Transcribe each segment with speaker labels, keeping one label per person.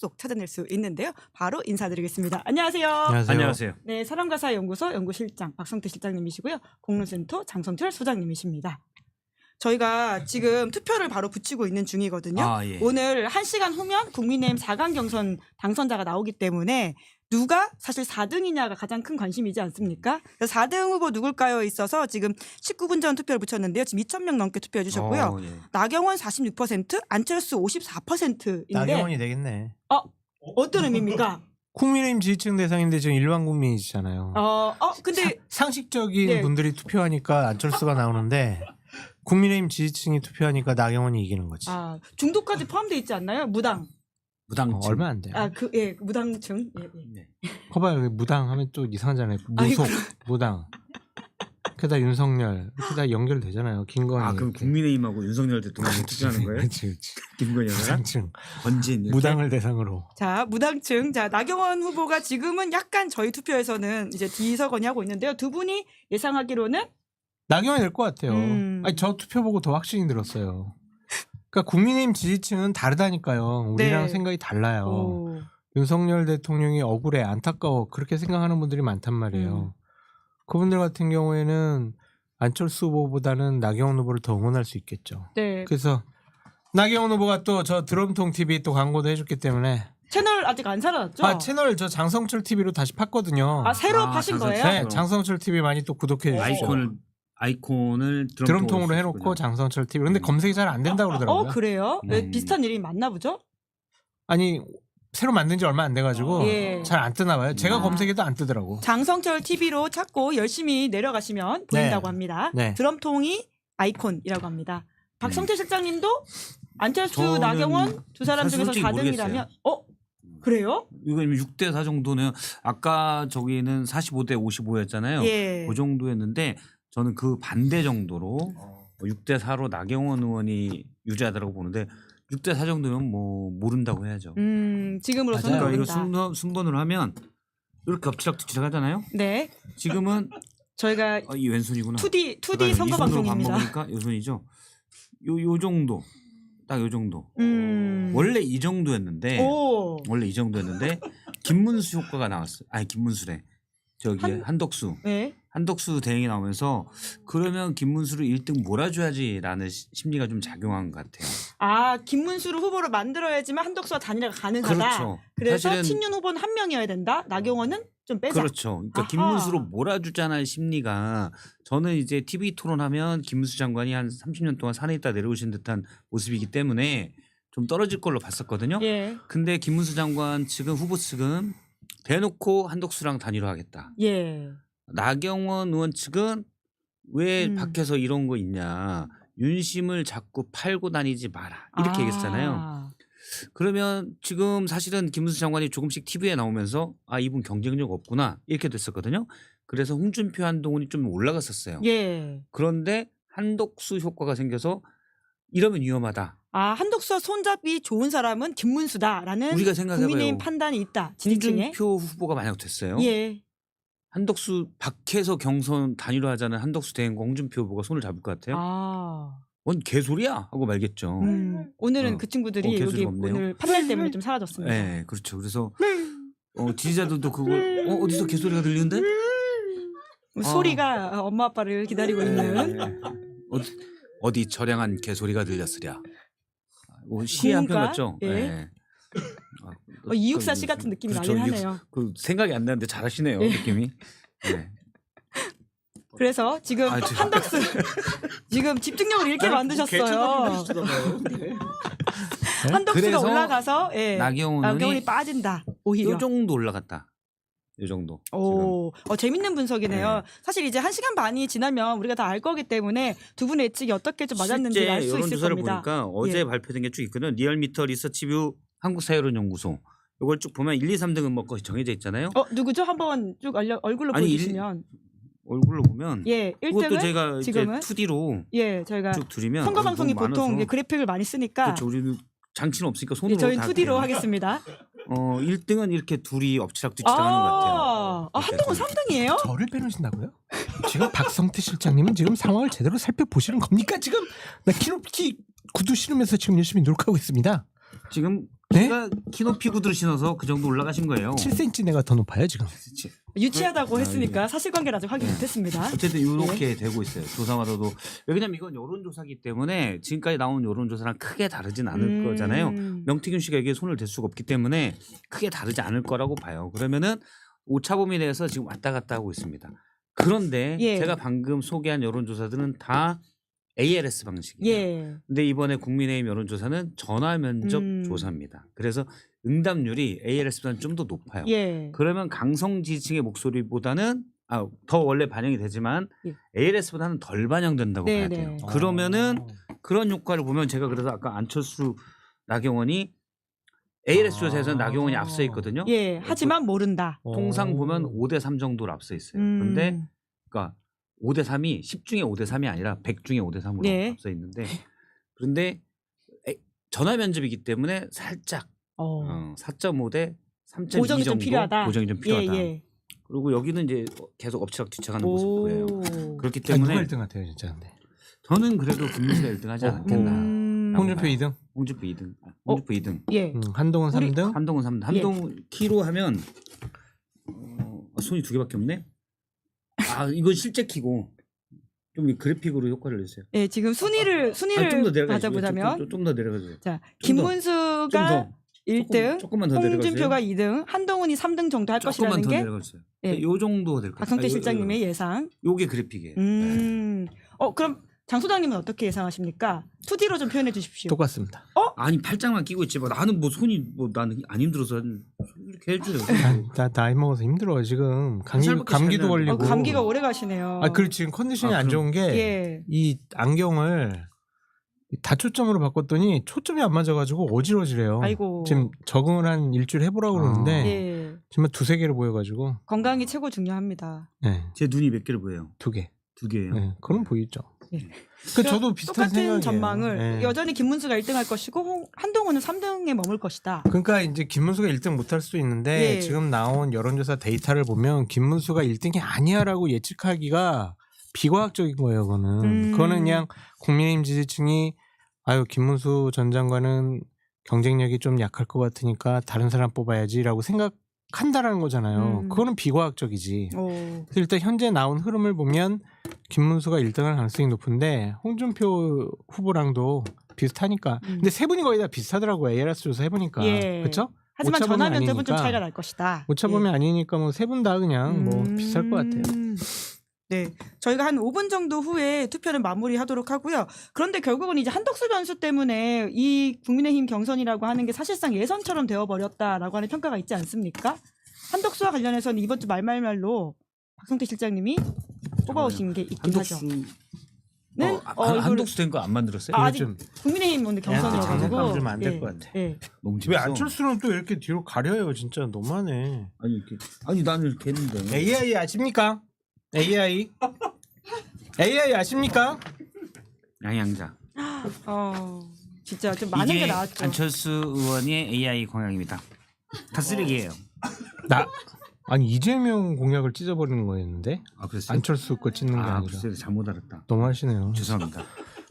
Speaker 1: 쏙쏙 찾아낼 수 있는데요. 바로 인사드리겠습니다. 안녕하세요.
Speaker 2: 안녕하세요.
Speaker 1: 네, 사람과사연구소 연구실장 박성태 실장님이시고요. 공론센터 장성철 소장님이십니다. 저희가 지금 투표를 바로 붙이고 있는 중이거든요.
Speaker 2: 예.
Speaker 1: 오늘 1시간 후면 국민의힘 4강 경선 당선자가 나오기 때문에 누가 사실 4등이냐가 가장 큰 관심이지 않습니까? 4등 후보 누굴까요? 있어서 지금 19분 전 투표를 붙였는데요. 지금 2,000명 넘게 투표해 주셨고요.
Speaker 2: 예.
Speaker 1: 나경원 46%, 안철수 54%인데
Speaker 3: 나경원이 되겠네.
Speaker 1: 어떤 의미입니까?
Speaker 3: 국민의힘 지지층 대상인데 지금 일반 국민이시잖아요.
Speaker 1: 근데
Speaker 3: 상식적인
Speaker 1: 네.
Speaker 3: 분들이 투표하니까 안철수가 나오는데 국민의힘 지지층이 투표하니까 나경원이 이기는 거지.
Speaker 1: 중도까지 포함되어 있지 않나요? 무당.
Speaker 2: 무당층.
Speaker 3: 얼마 안 돼.
Speaker 1: 무당층.
Speaker 2: 네.
Speaker 3: 거봐요. 무당 하면 또 이상하잖아요. 무속, 무당. 게다가 윤석열 이렇게 다 연결되잖아요. 김건희.
Speaker 2: 그럼
Speaker 3: 이렇게.
Speaker 2: 국민의힘하고 윤석열 대통령이 투표하는 거예요?
Speaker 3: 그렇지.
Speaker 2: 김건희가
Speaker 3: 무당층.
Speaker 2: 번진 이렇게?
Speaker 3: 무당을 대상으로.
Speaker 1: 자, 무당층. 자, 나경원 후보가 지금은 약간 저희 투표에서는 이제 뒤서거니 하고 있는데요. 두 분이 예상하기로는
Speaker 3: 나경원이 될 것 같아요.
Speaker 1: 음.
Speaker 3: 저 투표 보고 더 확신이 들었어요. 그러니까 국민의힘 지지층은 다르다니까요. 우리랑
Speaker 1: 네.
Speaker 3: 생각이 달라요.
Speaker 1: 오.
Speaker 3: 윤석열 대통령이 억울해, 안타까워 그렇게 생각하는 분들이 많단 말이에요. 그분들 같은 경우에는 안철수 후보보다는 나경원 후보를 더 응원할 수 있겠죠.
Speaker 1: 네.
Speaker 3: 그래서 나경원 후보가 또 저 드럼통 TV 또 광고도 해줬기 때문에
Speaker 1: 채널 아직 안 살아났죠?
Speaker 3: 채널 저 장성철 TV로 다시 팠거든요.
Speaker 1: 새로 파신
Speaker 2: 장성철.
Speaker 1: 거예요?
Speaker 3: 네, 장성철 TV 많이 또 구독해 주시고
Speaker 2: 아이콘을
Speaker 3: 드럼통으로 해놓고 장성철 TV. 근데 검색이 잘 안 된다고 그러더라고요.
Speaker 1: 그래요? 비슷한 일이 맞나 보죠?
Speaker 3: 아니 새로 만든 지 얼마 안 돼가지고
Speaker 1: 예.
Speaker 3: 잘 안 뜨나 봐요. 제가 검색해도 안 뜨더라고.
Speaker 1: 장성철 TV로 찾고 열심히 내려가시면 보인다고
Speaker 3: 네.
Speaker 1: 합니다.
Speaker 3: 네.
Speaker 1: 드럼통이 아이콘이라고 합니다. 박성태 실장님도 안철수,
Speaker 2: 저는
Speaker 1: 나경원 두 사람
Speaker 2: 사실
Speaker 1: 중에서
Speaker 2: 솔직히
Speaker 1: 4등이라면 그래요?
Speaker 2: 이거 6대4 정도는 아까 저기는 45대 55였잖아요.
Speaker 1: 예.
Speaker 2: 그 정도였는데 저는 그 반대 정도로 6대4로 나경원 의원이 유리하다고 보는데 6대4 정도면 뭐 모른다고 해야죠.
Speaker 1: 지금으로서는
Speaker 3: 맞아요.
Speaker 2: 그러니까 이거
Speaker 1: 모른다.
Speaker 2: 순번으로 하면 이렇게 엎치락뒤치락 하잖아요.
Speaker 1: 네.
Speaker 2: 지금은
Speaker 1: 저희가
Speaker 2: 이 왼손이구나.
Speaker 1: 2D 선거 방송입니다.
Speaker 2: 보니까 요 손이죠. 요 정도. 딱 요 정도.
Speaker 1: 음.
Speaker 2: 원래 이 정도였는데 원래 이 정도였는데 김문수 효과가 나왔어요. 아니 김문수래. 저기 한덕수.
Speaker 1: 네.
Speaker 2: 한덕수 대행이 나오면서 그러면 김문수를 1등 몰아줘야지라는 심리가 좀 작용한 것 같아요.
Speaker 1: 김문수를 후보로 만들어야지만 한덕수와 단일화가 가능하다.
Speaker 2: 그렇죠.
Speaker 1: 그래서
Speaker 2: 사실은
Speaker 1: 친윤 후보는 한 명이어야 된다. 나경원은 좀 빼자.
Speaker 2: 그렇죠. 그러니까
Speaker 1: 아하.
Speaker 2: 김문수로 몰아주자는 심리가 저는 이제 TV 토론하면 김문수 장관이 한 30년 동안 산에 있다 내려오신 듯한 모습이기 때문에 좀 떨어질 걸로 봤었거든요.
Speaker 1: 예.
Speaker 2: 근데 김문수 장관 측은 후보 측은 대놓고 한덕수랑 단일화하겠다.
Speaker 1: 예.
Speaker 2: 나경원 의원 측은 왜
Speaker 1: 음.
Speaker 2: 밖에서 이런 거 있냐. 윤심을 자꾸 팔고 다니지 마라. 이렇게 얘기했잖아요. 그러면 지금 사실은 김문수 장관이 조금씩 TV에 나오면서 이분 경쟁력 없구나 이렇게 됐었거든요. 그래서 홍준표 한동훈이 좀 올라갔었어요.
Speaker 1: 예.
Speaker 2: 그런데 한덕수 효과가 생겨서 이러면 위험하다.
Speaker 1: 한덕수와 손잡이 좋은 사람은 김문수다라는
Speaker 2: 우리가 생각해봐요.
Speaker 1: 국민의힘 판단이 있다. 지지층에.
Speaker 2: 홍준표 후보가 만약 됐어요.
Speaker 1: 예.
Speaker 2: 한덕수 밖에서 경선 단일화하자는 한덕수 대행과 홍준표 후보가 손을 잡을 것 같아요. 뭔 개소리야 하고 말겠죠.
Speaker 1: 오늘은
Speaker 2: 어.
Speaker 1: 그 친구들이 여기
Speaker 2: 개소리가 없네요.
Speaker 1: 오늘 판넬 때문에 좀 사라졌습니다.
Speaker 2: 네, 그렇죠. 그래서 지지자들도 그걸 어디서 개소리가 들리는데?
Speaker 1: 소리가 엄마 아빠를 기다리고 있는.
Speaker 2: 어디 저량한 개소리가 들렸으랴. 시에 한 편
Speaker 1: 공과?
Speaker 2: 같죠?
Speaker 1: 예.
Speaker 2: 네.
Speaker 1: 이육사 씨 같은 느낌이
Speaker 2: 그렇죠.
Speaker 1: 나긴 하네요.
Speaker 2: 그 생각이 안 나는데 잘하시네요.
Speaker 1: 예.
Speaker 2: 느낌이. 네.
Speaker 1: 그래서 지금 한덕수 지금 집중력을 잃게 만드셨어요. 한덕수가
Speaker 2: 그래서
Speaker 1: 올라가서 나경원이
Speaker 2: 나경원이
Speaker 1: 빠진다. 오히려.
Speaker 2: 요 정도 올라갔다. 요 정도.
Speaker 1: 재밌는 분석이네요.
Speaker 2: 네.
Speaker 1: 사실 이제 1시간 반이 지나면 우리가 다 알 거기 때문에 두 분의 예측이 어떻게 좀 맞았는지 알 수 있을
Speaker 2: 여론조사를
Speaker 1: 겁니다.
Speaker 2: 보니까 어제
Speaker 1: 예.
Speaker 2: 발표된 게 쭉 있거든요. 리얼미터 리서치뷰 한국사회론연구소. 이걸 쭉 보면 1, 2, 3등은 뭐 거의 정해져 있잖아요.
Speaker 1: 누구죠? 한번 쭉 얼굴로
Speaker 2: 아니,
Speaker 1: 보여주시면.
Speaker 2: 얼굴로 보면
Speaker 1: 예,
Speaker 2: 그것도
Speaker 1: 1등은
Speaker 2: 제가 이제
Speaker 1: 지금은
Speaker 2: 2D로
Speaker 1: 저희가
Speaker 2: 쭉 드리면
Speaker 1: 선거 방송이
Speaker 2: 너무
Speaker 1: 보통
Speaker 2: 많아서.
Speaker 1: 이제 그래픽을 많이 쓰니까
Speaker 2: 그렇죠. 우리는 장치는 없으니까 손으로
Speaker 1: 저희는
Speaker 2: 다
Speaker 1: 2D로
Speaker 2: 그래요.
Speaker 1: 하겠습니다.
Speaker 2: 1등은 이렇게 둘이 엎치락뒤치락하는 것 같아요.
Speaker 1: 한동훈 3등이에요?
Speaker 3: 저를 빼놓으신다고요? 지금 박성태 실장님은 지금 상황을 제대로 살펴보시는 겁니까? 지금 나 키높이 구두 신으면서 지금 열심히 노력하고 있습니다.
Speaker 2: 지금
Speaker 3: 네?
Speaker 2: 키가 키 높이 구두를 신어서 그 정도 올라가신 거예요.
Speaker 3: 7cm 내가 더 높아요 지금.
Speaker 2: 그치.
Speaker 1: 유치하다고
Speaker 2: 아,
Speaker 1: 했으니까 사실관계를 아직 확인 못했습니다.
Speaker 2: 어쨌든 이렇게 되고 있어요. 조사마다도. 왜냐면 이건 여론조사기 때문에 지금까지 나온 여론조사랑 크게 다르진 않을 거잖아요. 명태균 씨가 여기에 손을 댈 수가 없기 때문에 크게 다르지 않을 거라고 봐요. 그러면은 오차범위 내에서 지금 왔다 갔다 하고 있습니다. 그런데
Speaker 1: 예.
Speaker 2: 제가 방금 소개한 여론조사들은 다 ALS 방식이에요.
Speaker 1: 예.
Speaker 2: 근데 이번에 국민의힘 여론조사는 전화 면접 조사입니다. 그래서 응답률이 ALS보다는 좀 더 높아요.
Speaker 1: 예.
Speaker 2: 그러면 강성 지지층의 목소리보다는 더 원래 반영이 되지만
Speaker 1: 예.
Speaker 2: ALS보다는 덜 반영된다고 봐야
Speaker 1: 네네.
Speaker 2: 돼요. 그러면은 그런 효과를 보면 제가 그래서 아까 안철수 나경원이 ALS 조사에서는 나경원이 앞서 있거든요.
Speaker 1: 예. 하지만 모른다.
Speaker 2: 통상 보면 5대3 정도로 앞서 있어요. 그런데 그러니까 5대3이 10 중에 5대3이 아니라 100 중에 5대3으로
Speaker 1: 네.
Speaker 2: 앞서 있는데 그런데 전화 면접이기 때문에 살짝 4.5대 3.2
Speaker 1: 보정이 좀
Speaker 2: 정도
Speaker 1: 필요하다.
Speaker 2: 보정이 좀 필요하다.
Speaker 1: 예.
Speaker 2: 그리고 여기는 이제 계속 엎치락 뒤쳐가는 모습 보여요. 그렇기
Speaker 3: 아니, 누가
Speaker 2: 때문에
Speaker 3: 1등 같아요 진짜 근데.
Speaker 2: 저는 그래도 김문수가 1등하지 않았겠나.
Speaker 3: 홍준표 2등.
Speaker 2: 홍준표 2등. 홍준표 2등.
Speaker 1: 예.
Speaker 3: 한동훈
Speaker 1: 우리-
Speaker 3: 3등.
Speaker 2: 한동훈 3등. 한동훈 키로 하면 손이 두 개밖에 없네. 이건 실제 키고 좀 그래픽으로 효과를 내주세요.
Speaker 1: 예, 지금 순위를
Speaker 2: 좀더 내려가
Speaker 1: 가져보자면
Speaker 2: 좀더 내려가세요.
Speaker 1: 자,
Speaker 2: 좀 더,
Speaker 1: 김문수가 1등,
Speaker 2: 조금만 더 내려가세요.
Speaker 1: 홍준표가 2등, 한동훈이 3등 정도 할
Speaker 2: 조금만
Speaker 1: 것이라는
Speaker 2: 더
Speaker 1: 게
Speaker 2: 내려가세요.
Speaker 1: 예.
Speaker 2: 요 정도 될 것 같아요.
Speaker 1: 박성태 실장님의 예상.
Speaker 2: 요게 그래픽이에요. 네.
Speaker 1: 그럼 장 소장님은 어떻게 예상하십니까? 2D로 좀 표현해 주십시오.
Speaker 3: 똑같습니다.
Speaker 2: 아니 팔짱만 끼고 있지 뭐 나는 뭐 손이 뭐 나는 안 힘들어서 이렇게 해줘요.
Speaker 3: 나 나이 먹어서 힘들어 지금.
Speaker 2: 살밖에
Speaker 3: 감기도
Speaker 2: 잘
Speaker 3: 걸리고.
Speaker 1: 감기가 오래 가시네요.
Speaker 3: 그리고 지금 컨디션이 안 좋은 게 이
Speaker 1: 예.
Speaker 3: 안경을 다초점으로 바꿨더니 초점이 안 맞아가지고 어질어질해요.
Speaker 1: 아이고.
Speaker 3: 지금 적응을 한 일주일 해보라고 그러는데
Speaker 1: 예.
Speaker 3: 정말 2-3개를 보여가지고.
Speaker 1: 건강이 최고 중요합니다.
Speaker 3: 네,
Speaker 2: 제 눈이 몇 개를 보여요?
Speaker 3: 2개.
Speaker 2: 2개예요.
Speaker 3: 네, 그럼 보이죠.
Speaker 1: 예.
Speaker 3: 저도 비슷한
Speaker 1: 똑같은
Speaker 3: 생각이에요.
Speaker 1: 전망을
Speaker 3: 네.
Speaker 1: 여전히 김문수가 1등할 것이고 한동훈은 3등에 머물 것이다.
Speaker 3: 그러니까 이제 김문수가 1등 못할 수도 있는데
Speaker 1: 예.
Speaker 3: 지금 나온 여론조사 데이터를 보면 김문수가 1등이 아니야라고 예측하기가 비과학적인 거예요. 그거는 그냥 국민의힘 지지층이 김문수 전 장관은 경쟁력이 좀 약할 것 같으니까 다른 사람 뽑아야지라고 생각한다라는 거잖아요. 그거는 비과학적이지. 그래서 일단 현재 나온 흐름을 보면 김문수가 1등할 가능성이 높은데 홍준표 후보랑도 비슷하니까. 근데 세 분이 거의 다 비슷하더라고요. ALS 조사 해보니까.
Speaker 1: 예.
Speaker 3: 그렇죠?
Speaker 1: 하지만
Speaker 3: 오차범위
Speaker 1: 전화 면접은 좀
Speaker 3: 아니니까.
Speaker 1: 차이가 날 것이다.
Speaker 3: 오차범위 아니니까 뭐 세 분 다 그냥 뭐 비슷할 것 같아요.
Speaker 1: 네, 저희가 한 5분 정도 후에 투표를 마무리하도록 하고요. 그런데 결국은 이제 한덕수 변수 때문에 이 국민의힘 경선이라고 하는 게 사실상 예선처럼 되어버렸다라고 하는 평가가 있지 않습니까? 한덕수와 관련해서는 이번 주 말말말로 박성태 실장님이 뽑아오신 게 있긴 하죠.
Speaker 2: 한독수 된 거 안 만들었어요?
Speaker 1: 아직 국민의힘 오늘 경선이어가지고
Speaker 3: 장난감 좀 안 될 것 같아.
Speaker 1: 예.
Speaker 2: 너무
Speaker 3: 왜 안철수는 또 이렇게 뒤로 가려요? 진짜 너무하네.
Speaker 2: 아니 나는 이렇게 했는데.
Speaker 3: AI 아십니까? AI 아십니까?
Speaker 2: 양양자.
Speaker 1: 진짜 좀 많은 게
Speaker 2: 이게
Speaker 1: 나왔죠.
Speaker 2: 안철수 의원의 AI 공약입니다. 다 쓰레기예요.
Speaker 3: 아니 이재명 공약을 찢어버리는 거였는데
Speaker 2: 그랬어요?
Speaker 3: 안철수 거 찢는 게 아니라.
Speaker 2: 글쎄요. 잘못 알았다.
Speaker 3: 너무하시네요.
Speaker 2: 죄송합니다.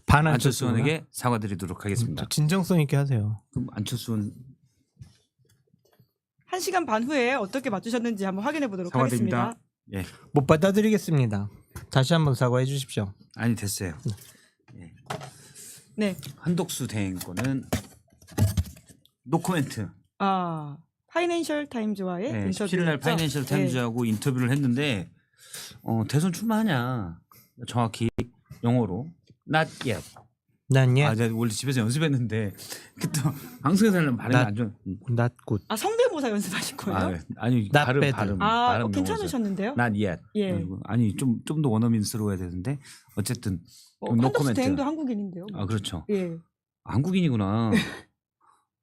Speaker 3: 반
Speaker 2: 안철수
Speaker 3: 안철수구나.
Speaker 2: 의원에게 사과드리도록 하겠습니다.
Speaker 3: 진정성 있게 하세요.
Speaker 2: 그럼 안철수는
Speaker 1: 1시간 반 후에 어떻게 맞추셨는지 한번 확인해 보도록
Speaker 2: 사과드립니다.
Speaker 1: 하겠습니다.
Speaker 2: 예.
Speaker 3: 못 받아들이겠습니다. 다시 한번 사과해 주십시오.
Speaker 2: 아니 됐어요.
Speaker 1: 네.
Speaker 2: 한독수 대행 거는 노코멘트.
Speaker 1: 파이낸셜 타임즈와의 인터뷰.
Speaker 2: 17일 날 파이낸셜 타임즈하고 인터뷰를 했는데 대선 출마하냐 정확히 영어로 not yet.
Speaker 3: 난 예.
Speaker 2: 제가 원래 집에서 연습했는데 그때 방송에서 하려면 발음이 안 좋은.
Speaker 3: not good.
Speaker 1: 성대모사 연습하신 거예요?
Speaker 2: 아니
Speaker 3: Not
Speaker 2: 발음
Speaker 3: bad.
Speaker 2: 발음
Speaker 1: 괜찮으셨는데요?
Speaker 2: not yet.
Speaker 1: 예.
Speaker 2: 아니 좀 더 원어민스러워야 되는데 어쨌든
Speaker 1: 한덕수
Speaker 2: 노코멘트.
Speaker 1: 대행도 한국인인데요.
Speaker 2: 그렇죠.
Speaker 1: 예.
Speaker 2: 한국인이구나.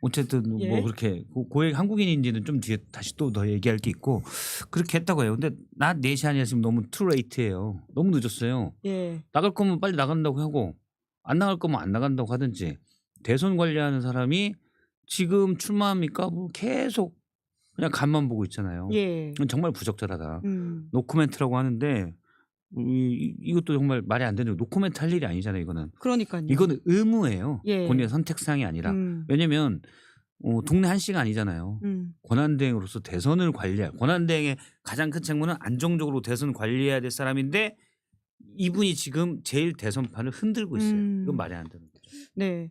Speaker 2: 어쨌든
Speaker 1: 예.
Speaker 2: 뭐 그렇게 고액 한국인인지는 좀 뒤에 다시 또 더 얘기할 게 있고 그렇게 했다고 해요. 근데 낮 4시 아니라 지금 너무 too late예요. 너무 늦었어요.
Speaker 1: 예.
Speaker 2: 나갈 거면 빨리 나간다고 하고 안 나갈 거면 안 나간다고 하든지 대선 관리하는 사람이 지금 출마합니까? 뭐 계속 그냥 간만 보고 있잖아요.
Speaker 1: 예.
Speaker 2: 정말 부적절하다.
Speaker 1: 음.
Speaker 2: 노코멘트라고 하는데 이것도 정말 말이 안 되는 노코멘트 할 일이 아니잖아요. 이거는.
Speaker 1: 그러니까요.
Speaker 2: 이거는 의무예요.
Speaker 1: 예.
Speaker 2: 본인의 선택사항이 아니라.
Speaker 1: 음.
Speaker 2: 왜냐면 동네 한씨가 아니잖아요. 권한대행으로서 대선을 관리할 권한대행의 가장 큰 책무는 안정적으로 대선 관리해야 될 사람인데 이분이 지금 제일 대선판을 흔들고 있어요. 이건 말이 안 되는 거죠.
Speaker 1: 네.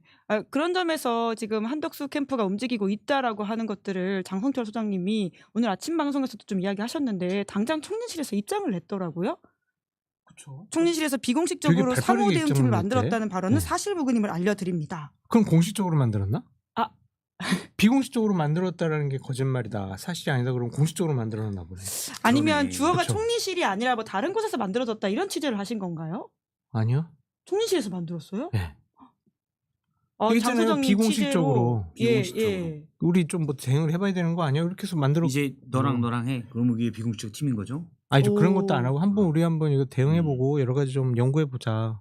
Speaker 1: 그런 점에서 지금 한덕수 캠프가 움직이고 있다라고 하는 것들을 장성철 소장님이 오늘 아침 방송에서도 좀 이야기하셨는데 당장 총리실에서 입장을 냈더라고요.
Speaker 3: 그렇죠.
Speaker 1: 총리실에서 비공식적으로
Speaker 3: 되게
Speaker 1: 사모
Speaker 3: 발빠르게
Speaker 1: 대응팀을
Speaker 3: 입장을
Speaker 1: 만들었다는
Speaker 3: 냈대.
Speaker 1: 발언은
Speaker 3: 네.
Speaker 1: 사실무근임을 알려드립니다.
Speaker 3: 그럼 공식적으로 만들었나?
Speaker 1: 아.
Speaker 3: 비공식적으로 만들었다라는 게 거짓말이다. 사실이 아니다. 그럼 공식적으로 만들어놨나 보네.
Speaker 1: 아니면
Speaker 2: 그러네.
Speaker 1: 주어가
Speaker 3: 그쵸.
Speaker 1: 총리실이 아니라 뭐 다른 곳에서 만들어졌다 이런 취재를 하신 건가요?
Speaker 3: 아니요.
Speaker 1: 총리실에서 만들었어요?
Speaker 3: 네.
Speaker 1: 장
Speaker 3: 얘기했잖아요.
Speaker 1: 소장님
Speaker 3: 비공식적으로.
Speaker 1: 취재로.
Speaker 2: 비공식적으로.
Speaker 3: 우리 좀 뭐 대응을 해봐야 되는 거 아니야? 이렇게 해서 만들어.
Speaker 2: 이제 너랑 해. 그러면 이게 비공식 팀인 거죠?
Speaker 3: 아니 저 그런
Speaker 1: 오.
Speaker 3: 것도 안 하고 우리 한번 이거 대응해보고 여러 가지 좀 연구해보자.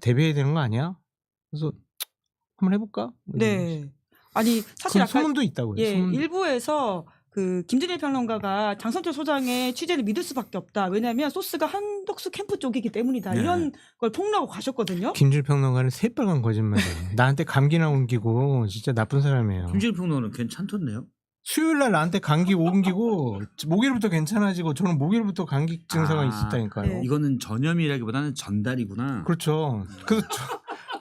Speaker 3: 대비해야 되는 거 아니야? 그래서 한번 해볼까? 뭐 이런 거지.
Speaker 1: 네. 아니 사실
Speaker 3: 그런
Speaker 1: 아까
Speaker 3: 소문도 있다고요.
Speaker 1: 예,
Speaker 3: 소문도.
Speaker 1: 일부에서 그 김준일 평론가가 장성철 소장의 취재를 믿을 수밖에 없다. 왜냐하면 소스가 한덕수 캠프 쪽이기 때문이다.
Speaker 2: 네.
Speaker 1: 이런 걸 폭로하고 가셨거든요.
Speaker 3: 김질 평론가는 새빨간 거짓말이에요. 나한테 감기나 옮기고 진짜 나쁜 사람이에요.
Speaker 2: 김질 평론은 괜찮던데요?
Speaker 3: 수요일 날 나한테 감기 옮기고 목요일부터 괜찮아지고 저는 목요일부터 감기 증상이
Speaker 2: 아,
Speaker 3: 있었다니까요.
Speaker 1: 네.
Speaker 2: 이거는 전염이라기보다는 전달이구나.
Speaker 3: 그렇죠. 그래서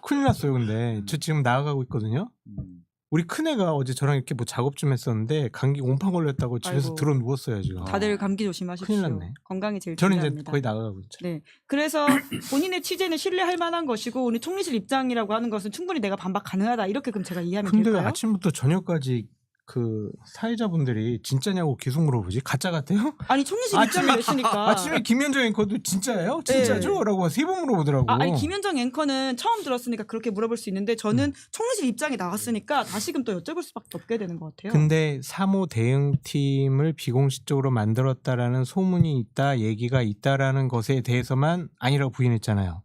Speaker 3: 큰일 났어요. 근데 저 지금 나아가고 있거든요.
Speaker 2: 음.
Speaker 3: 우리 큰애가 어제 저랑 이렇게 뭐 작업 좀 했었는데 감기 곰팡 걸렸다고 집에서
Speaker 1: 아이고.
Speaker 3: 들어 누웠어요 지금.
Speaker 1: 다들 감기 조심하십시오.
Speaker 3: 큰일 났네.
Speaker 1: 건강이 제일
Speaker 3: 저는 이제
Speaker 1: 중요합니다.
Speaker 3: 거의 나가고 있죠.
Speaker 1: 네. 그래서 본인의 취재는 신뢰할 만한 것이고 오늘 총리실 입장이라고 하는 것은 충분히 내가 반박 가능하다. 이렇게 그럼 제가 이해하면
Speaker 3: 근데 왜
Speaker 1: 될까요?
Speaker 3: 아침부터 저녁까지 그 사회자분들이 진짜냐고 계속 물어보지? 가짜 같아요?
Speaker 1: 아니 총리실
Speaker 3: 아침에-
Speaker 1: 입장을 냈으니까.
Speaker 3: 아침에 김현정 앵커도 진짜예요? 진짜죠? 라고 3번 물어보더라고.
Speaker 1: 아니 김현정 앵커는 처음 들었으니까 그렇게 물어볼 수 있는데 저는 총리실 입장이 나왔으니까 다시금 또 여쭤볼 수밖에 없게 되는 것 같아요.
Speaker 3: 근데 사모 대응팀을 비공식적으로 만들었다라는 소문이 있다, 얘기가 있다라는 것에 대해서만 아니라고 부인했잖아요.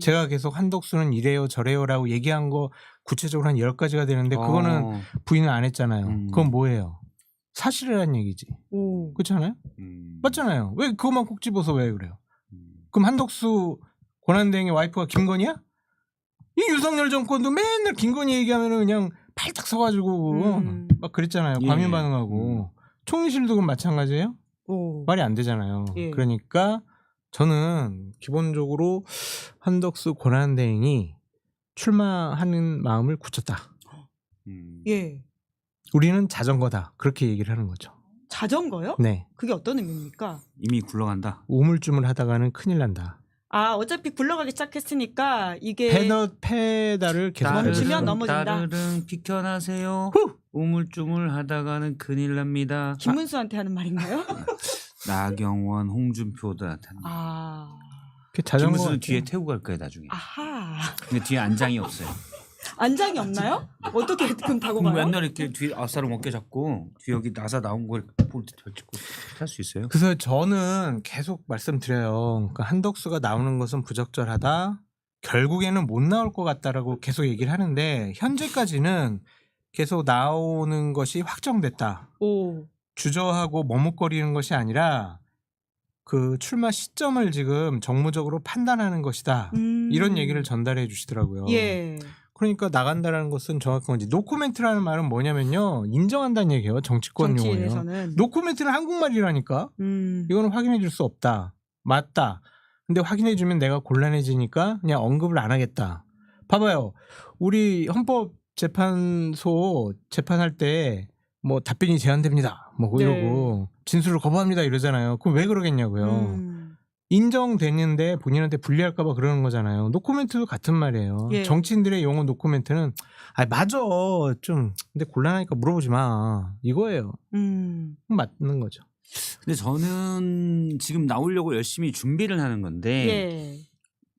Speaker 3: 제가 계속 한덕수는 이래요 저래요라고 얘기한 거 구체적으로 한 10가지가 되는데 그거는 부인을 안 했잖아요. 그건 뭐예요? 사실이라는 얘기지.
Speaker 1: 오.
Speaker 3: 그렇지 않아요? 맞잖아요. 왜 그것만 꼭 집어서 왜 그래요? 그럼 한덕수 권한대행의 와이프가 김건희야? 이 윤석열 정권도 맨날 김건희 얘기하면 그냥 팔딱 서가지고 막 그랬잖아요.
Speaker 2: 예.
Speaker 3: 과민 반응하고. 총리실도 그럼 마찬가지예요?
Speaker 1: 오.
Speaker 3: 말이 안 되잖아요.
Speaker 1: 예.
Speaker 3: 그러니까 저는 기본적으로 한덕수 권한대행이 출마하는 마음을 굳혔다.
Speaker 1: 예.
Speaker 3: 우리는 자전거다. 그렇게 얘기를 하는 거죠.
Speaker 1: 자전거요?
Speaker 3: 네.
Speaker 1: 그게 어떤 의미입니까?
Speaker 2: 이미 굴러간다.
Speaker 3: 우물쭈물 하다가는 큰일 난다.
Speaker 1: 어차피 굴러가기 시작했으니까 이게
Speaker 3: 페달을 계속
Speaker 1: 멈추면 넘어진다.
Speaker 2: 따르릉 비켜나세요. 우물쭈물 하다가는 큰일 납니다.
Speaker 1: 김문수한테 하는 말인가요?
Speaker 2: 나경원, 홍준표들한테.
Speaker 3: 자전거
Speaker 2: 김문수는
Speaker 3: 같아요.
Speaker 2: 뒤에 태우고 갈 거예요 나중에.
Speaker 1: 아하.
Speaker 2: 근데 뒤에 안장이 없어요.
Speaker 1: 안장이 없나요? 어떻게 그럼 타고
Speaker 2: 그럼
Speaker 1: 가요?
Speaker 2: 맨날 이렇게 뒤에 아싸를 먹게 잡고 뒤에 여기 나사 나온 걸 볼트 펼치고 탈 수 있어요.
Speaker 3: 그래서 저는 계속 말씀드려요. 그러니까 한덕수가 나오는 것은 부적절하다. 결국에는 못 나올 것 같다라고 계속 얘기를 하는데 현재까지는 계속 나오는 것이 확정됐다.
Speaker 1: 오.
Speaker 3: 주저하고 머뭇거리는 것이 아니라 그 출마 시점을 지금 정무적으로 판단하는 것이다. 이런 얘기를 전달해 주시더라고요.
Speaker 1: 예.
Speaker 3: 그러니까 나간다라는 것은 정확한 건지. 노코멘트라는 말은 뭐냐면요. 인정한다는 얘기예요. 정치권 용어예요.
Speaker 1: 정치인에서는.
Speaker 3: 노코멘트는 한국말이라니까. 이거는 확인해 줄 수 없다. 맞다. 근데 확인해 주면 내가 곤란해지니까 그냥 언급을 안 하겠다. 봐봐요. 우리 헌법재판소 재판할 때 뭐 답변이 제한됩니다. 뭐 이러고 진술을 거부합니다 이러잖아요. 그럼 왜 그러겠냐고요. 인정됐는데 본인한테 불리할까 봐 그러는 거잖아요. 노코멘트도 같은 말이에요.
Speaker 1: 예.
Speaker 3: 정치인들의 용어 노코멘트는 맞아. 좀 근데 곤란하니까 물어보지 마. 이거예요. 맞는 거죠.
Speaker 2: 근데 저는 지금 나오려고 열심히 준비를 하는 건데
Speaker 1: 예.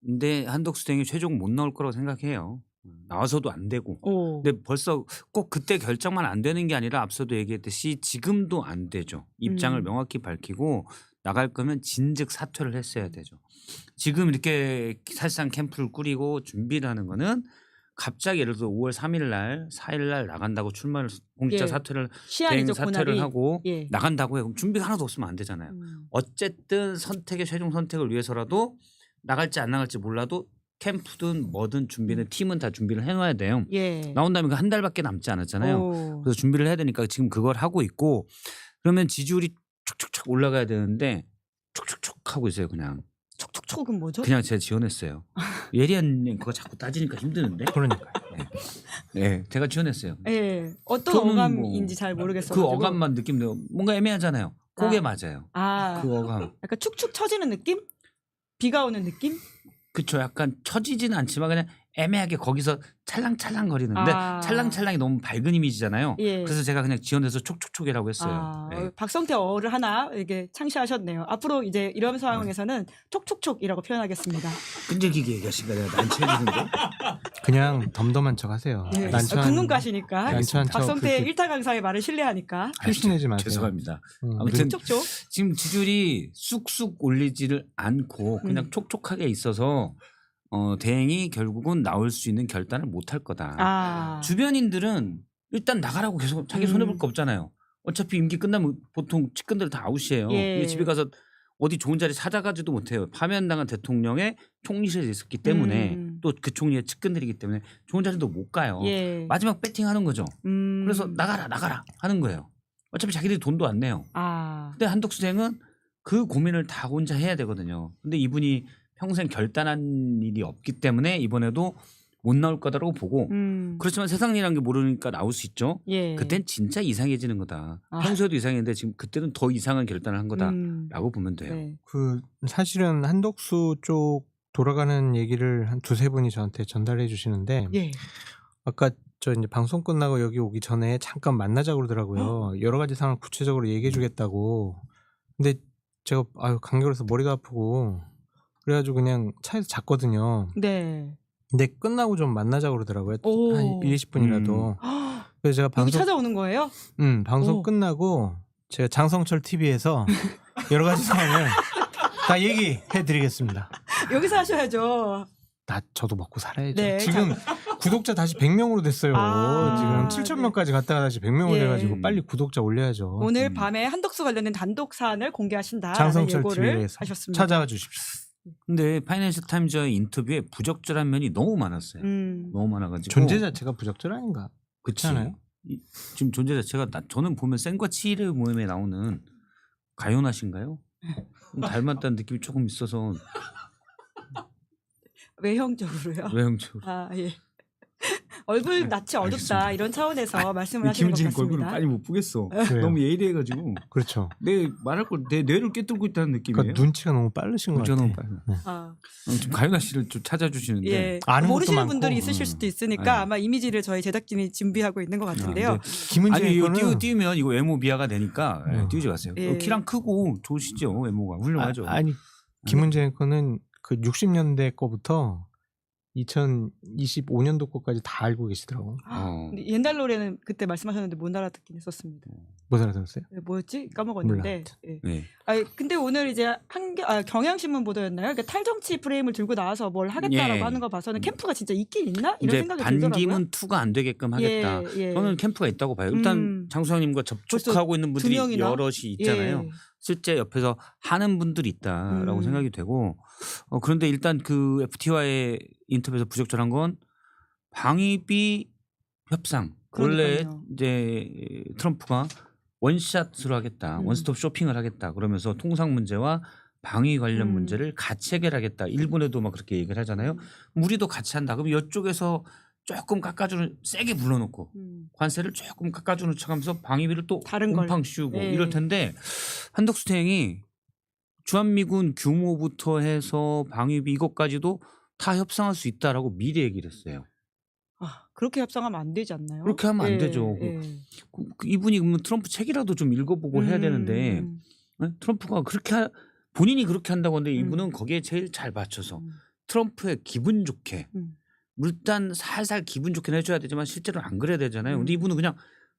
Speaker 2: 근데 한덕수 대행이 최종 못 나올 거라고 생각해요. 나와서도 안 되고.
Speaker 1: 오.
Speaker 2: 근데 벌써 꼭 그때 결정만 안 되는 게 아니라 앞서도 얘기했듯이 지금도 안 되죠. 입장을 명확히 밝히고 나갈 거면 진즉 사퇴를 했어야 되죠. 지금 이렇게 사실상 캠프를 꾸리고 준비를 하는 거는 갑자기 예를 들어 5월 3일 날 4일 날 나간다고 출마를 공직자
Speaker 1: 예.
Speaker 2: 사퇴를
Speaker 1: 시한이죠,
Speaker 2: 대행 사퇴를
Speaker 1: 고날이.
Speaker 2: 하고
Speaker 1: 예.
Speaker 2: 나간다고 해요. 그럼 준비가 하나도 없으면 안 되잖아요. 어쨌든 최종 선택을 위해서라도 나갈지 안 나갈지 몰라도 캠프든 뭐든 준비는 팀은 다 준비를 해놔야 돼요.
Speaker 1: 예.
Speaker 2: 나온다면 그 한 달밖에 남지 않았잖아요.
Speaker 1: 오.
Speaker 2: 그래서 준비를 해야 되니까 지금 그걸 하고 있고 그러면 지지율이 촉촉촉 올라가야 되는데 촉촉촉 하고 있어요.
Speaker 1: 촉촉촉은 뭐죠?
Speaker 2: 그냥 제가 지원했어요. 예리한님 그거 자꾸 따지니까 힘드는데.
Speaker 3: 그러니까요.
Speaker 2: 네, 제가 지원했어요.
Speaker 1: 예. 어떤
Speaker 2: 저는
Speaker 1: 어감인지 잘 모르겠어요.
Speaker 2: 그 어감만 느낌도 뭔가 애매하잖아요. 그게
Speaker 1: 아.
Speaker 2: 맞아요.
Speaker 1: 아,
Speaker 2: 그 어감.
Speaker 1: 약간 축축 처지는 느낌? 비가 오는 느낌?
Speaker 2: 그쵸. 약간 처지지는 않지만 그냥 애매하게 거기서 찰랑찰랑 거리는데
Speaker 1: 아.
Speaker 2: 찰랑찰랑이 너무 밝은 이미지잖아요.
Speaker 1: 예.
Speaker 2: 그래서 제가 그냥 지원해서 촉촉촉이라고 했어요.
Speaker 1: 아,
Speaker 2: 네.
Speaker 1: 박성태 어를 하나 이게 창시하셨네요. 앞으로 이제 이런 상황에서는 촉촉촉이라고 표현하겠습니다.
Speaker 2: 끈질기게 얘기하신가 내가 난처해지는데.
Speaker 3: 그냥 덤덤한 척 하세요.
Speaker 1: 예.
Speaker 3: 난처한
Speaker 1: 국문가시니까
Speaker 3: 난처한 척
Speaker 1: 박성태
Speaker 3: 그렇게
Speaker 1: 1타 강사의 말을 신뢰하니까
Speaker 3: 흉내내지 마세요.
Speaker 2: 죄송합니다.
Speaker 3: 음,
Speaker 2: 아무튼
Speaker 1: 촉촉촉.
Speaker 2: 지금 지지율이 쑥쑥 올리지를 않고 그냥 촉촉하게 있어서 대행이 결국은 나올 수 있는 결단을 못할 거다.
Speaker 1: 아.
Speaker 2: 주변인들은 일단 나가라고 계속 자기 손해볼 거 없잖아요. 어차피 임기 끝나면 보통 측근들 다 아웃이에요.
Speaker 1: 예.
Speaker 2: 이게 집에 가서 어디 좋은 자리 찾아가지도 못해요. 파면당한 대통령의 총리실에 있었기 때문에 또 그 총리의 측근들이기 때문에 좋은 자리도 못 가요.
Speaker 1: 예.
Speaker 2: 마지막 배팅하는 거죠. 그래서 나가라 하는 거예요. 어차피 자기들이 돈도 안 내요.
Speaker 1: 아.
Speaker 2: 근데 한덕수 대행은 그 고민을 다 혼자 해야 되거든요. 근데 이분이 평생 결단한 일이 없기 때문에 이번에도 못 나올 거다라고 보고 그렇지만 세상 일이라는 게 모르니까 나올 수 있죠.
Speaker 1: 예.
Speaker 2: 그땐 진짜 이상해지는 거다.
Speaker 1: 아.
Speaker 2: 평소에도 이상했는데 지금 그때는 더 이상한 결단을 한 거다라고 보면 돼요.
Speaker 1: 네.
Speaker 3: 그 사실은 한덕수 쪽 돌아가는 얘기를 한 두세 분이 저한테 전달해 주시는데
Speaker 1: 예.
Speaker 3: 아까 저 이제 방송 끝나고 여기 오기 전에 잠깐 만나자고 그러더라고요. 여러 가지 상황을 구체적으로 얘기해 주겠다고. 근데 제가 간격에서 머리가 아프고 그래가지고 그냥 차에서 잤거든요.
Speaker 1: 네.
Speaker 3: 근데 끝나고 좀 만나자고 그러더라고요.
Speaker 1: 오.
Speaker 3: 한 1, 20분이라도. 그래서 제가
Speaker 1: 여기
Speaker 3: 방송
Speaker 1: 찾아오는 거예요?
Speaker 3: 방송
Speaker 1: 오.
Speaker 3: 끝나고 제가 장성철 TV에서 여러 가지 상황을 다 얘기해 드리겠습니다.
Speaker 1: 여기서 하셔야죠.
Speaker 3: 저도 먹고 살아야죠.
Speaker 1: 네,
Speaker 3: 지금 구독자 다시 100명으로 됐어요.
Speaker 1: 아,
Speaker 3: 지금 7천
Speaker 1: 네.
Speaker 3: 명까지 갔다가 다시 100명으로
Speaker 1: 예.
Speaker 3: 돼가지고 빨리 구독자 올려야죠.
Speaker 1: 오늘 밤에 한덕수 관련된 단독 사안을 공개하신다.
Speaker 3: 장성철
Speaker 1: 예고를
Speaker 3: TV에서
Speaker 1: 하셨습니다.
Speaker 3: 찾아와 주십시오.
Speaker 2: 근데 파이낸셜 타임즈의 인터뷰에 부적절한 면이 너무 많았어요. 너무 많아가지고
Speaker 3: 존재 자체가 부적절 아닌가?
Speaker 2: 그렇지
Speaker 3: 않아요?
Speaker 2: 지금 존재 자체가 저는 보면 센과 치일의 모임에 나오는 가요나신가요? 닮았다는 느낌이 조금 있어서
Speaker 1: 외형적으로요.
Speaker 2: 외형적으로.
Speaker 1: 아 예. 얼굴 낯이 어둡다 이런 차원에서 말씀을 하시는 것
Speaker 2: 김은지 얼굴을
Speaker 1: 같습니다.
Speaker 2: 빨리 못 보겠어.
Speaker 3: 그래요.
Speaker 2: 너무 예리해가지고
Speaker 3: 그렇죠.
Speaker 2: 내 말할 걸 내 뇌를 꿰뚫고 있다는 느낌이에요.
Speaker 3: 그러니까 눈치가 너무 빠르신 것
Speaker 2: 저는
Speaker 3: 같아요.
Speaker 2: 빨리.
Speaker 1: 아,
Speaker 2: 지금 가요나 씨를 좀 찾아주시는데.
Speaker 1: 예.
Speaker 3: 아는 것도
Speaker 1: 모르시는
Speaker 3: 많고.
Speaker 1: 분들이 있으실 수도 있으니까
Speaker 2: 네.
Speaker 1: 아마 이미지를 저희 제작진이 준비하고 있는 것 같은데요.
Speaker 3: 김은지
Speaker 2: 아니 이거
Speaker 3: 거는
Speaker 2: 띄우면 이거 외모 비하가 되니까 띄우지 마세요.
Speaker 1: 예.
Speaker 2: 키랑 크고 좋으시죠 외모가 훌륭하죠.
Speaker 3: 아니 김은지 거는 그 60년대 거부터 2025년도 거까지 다 알고 계시더라고.
Speaker 1: 근데 옛날 노래는 그때 말씀하셨는데 못 알아듣긴 했었습니다.
Speaker 3: 못 알아들었어요?
Speaker 1: 뭐였지? 까먹었는데. 예.
Speaker 2: 네.
Speaker 1: 아니, 근데 오늘 이제 경향신문 보도였나요? 그러니까 탈정치 프레임을 들고 나와서 뭘 하겠다라고
Speaker 2: 예.
Speaker 1: 하는 거 봐서는 캠프가 진짜 있긴 있나? 이런
Speaker 2: 이제
Speaker 1: 생각이 들더라고요.
Speaker 2: 반기문 투가 안 되게끔 하겠다.
Speaker 1: 예.
Speaker 2: 저는 캠프가 있다고 봐요. 일단 장수영님과 접촉하고 있는 분들이
Speaker 1: 2명이나?
Speaker 2: 여럿이 있잖아요.
Speaker 1: 예.
Speaker 2: 실제 옆에서 하는 분들이 있다라고 생각이 되고 그런데 일단 그 FT와의 인터뷰에서 부적절한 건 방위비 협상. 원래
Speaker 1: 그러니까요.
Speaker 2: 이제 트럼프가 원샷으로 하겠다. 원스톱 쇼핑을 하겠다. 그러면서 통상 문제와 방위 관련 문제를 같이 해결하겠다. 일본에도 막 그렇게 얘기를 하잖아요. 우리도 같이 한다. 그럼 이쪽에서 조금 깎아주는 세게 불러놓고 관세를 조금 깎아주는 척하면서 방위비를 또
Speaker 1: 다른 걸.
Speaker 2: 곰팡 씌우고
Speaker 1: 예.
Speaker 2: 이럴 텐데 한덕수 대행이 주한미군 규모부터 해서 방위비 이것까지도 다 협상할 수 있다라고 미리 얘기를 했어요.
Speaker 1: 아, 그렇게 협상하면 안 되지 않나요?
Speaker 2: 그렇게 하면 안 되죠. 이분이 그러면 트럼프 책이라도 좀 읽어보고 해야 되는데 트럼프가 그렇게 본인이 그렇게 한다고 하는데 이분은 거기에 제일 잘 맞춰서 트럼프의 기분 좋게 일단 살살 기분 좋게 해줘야 되지만 실제로는 안 그래야 되잖아요. 근데 이분은 그냥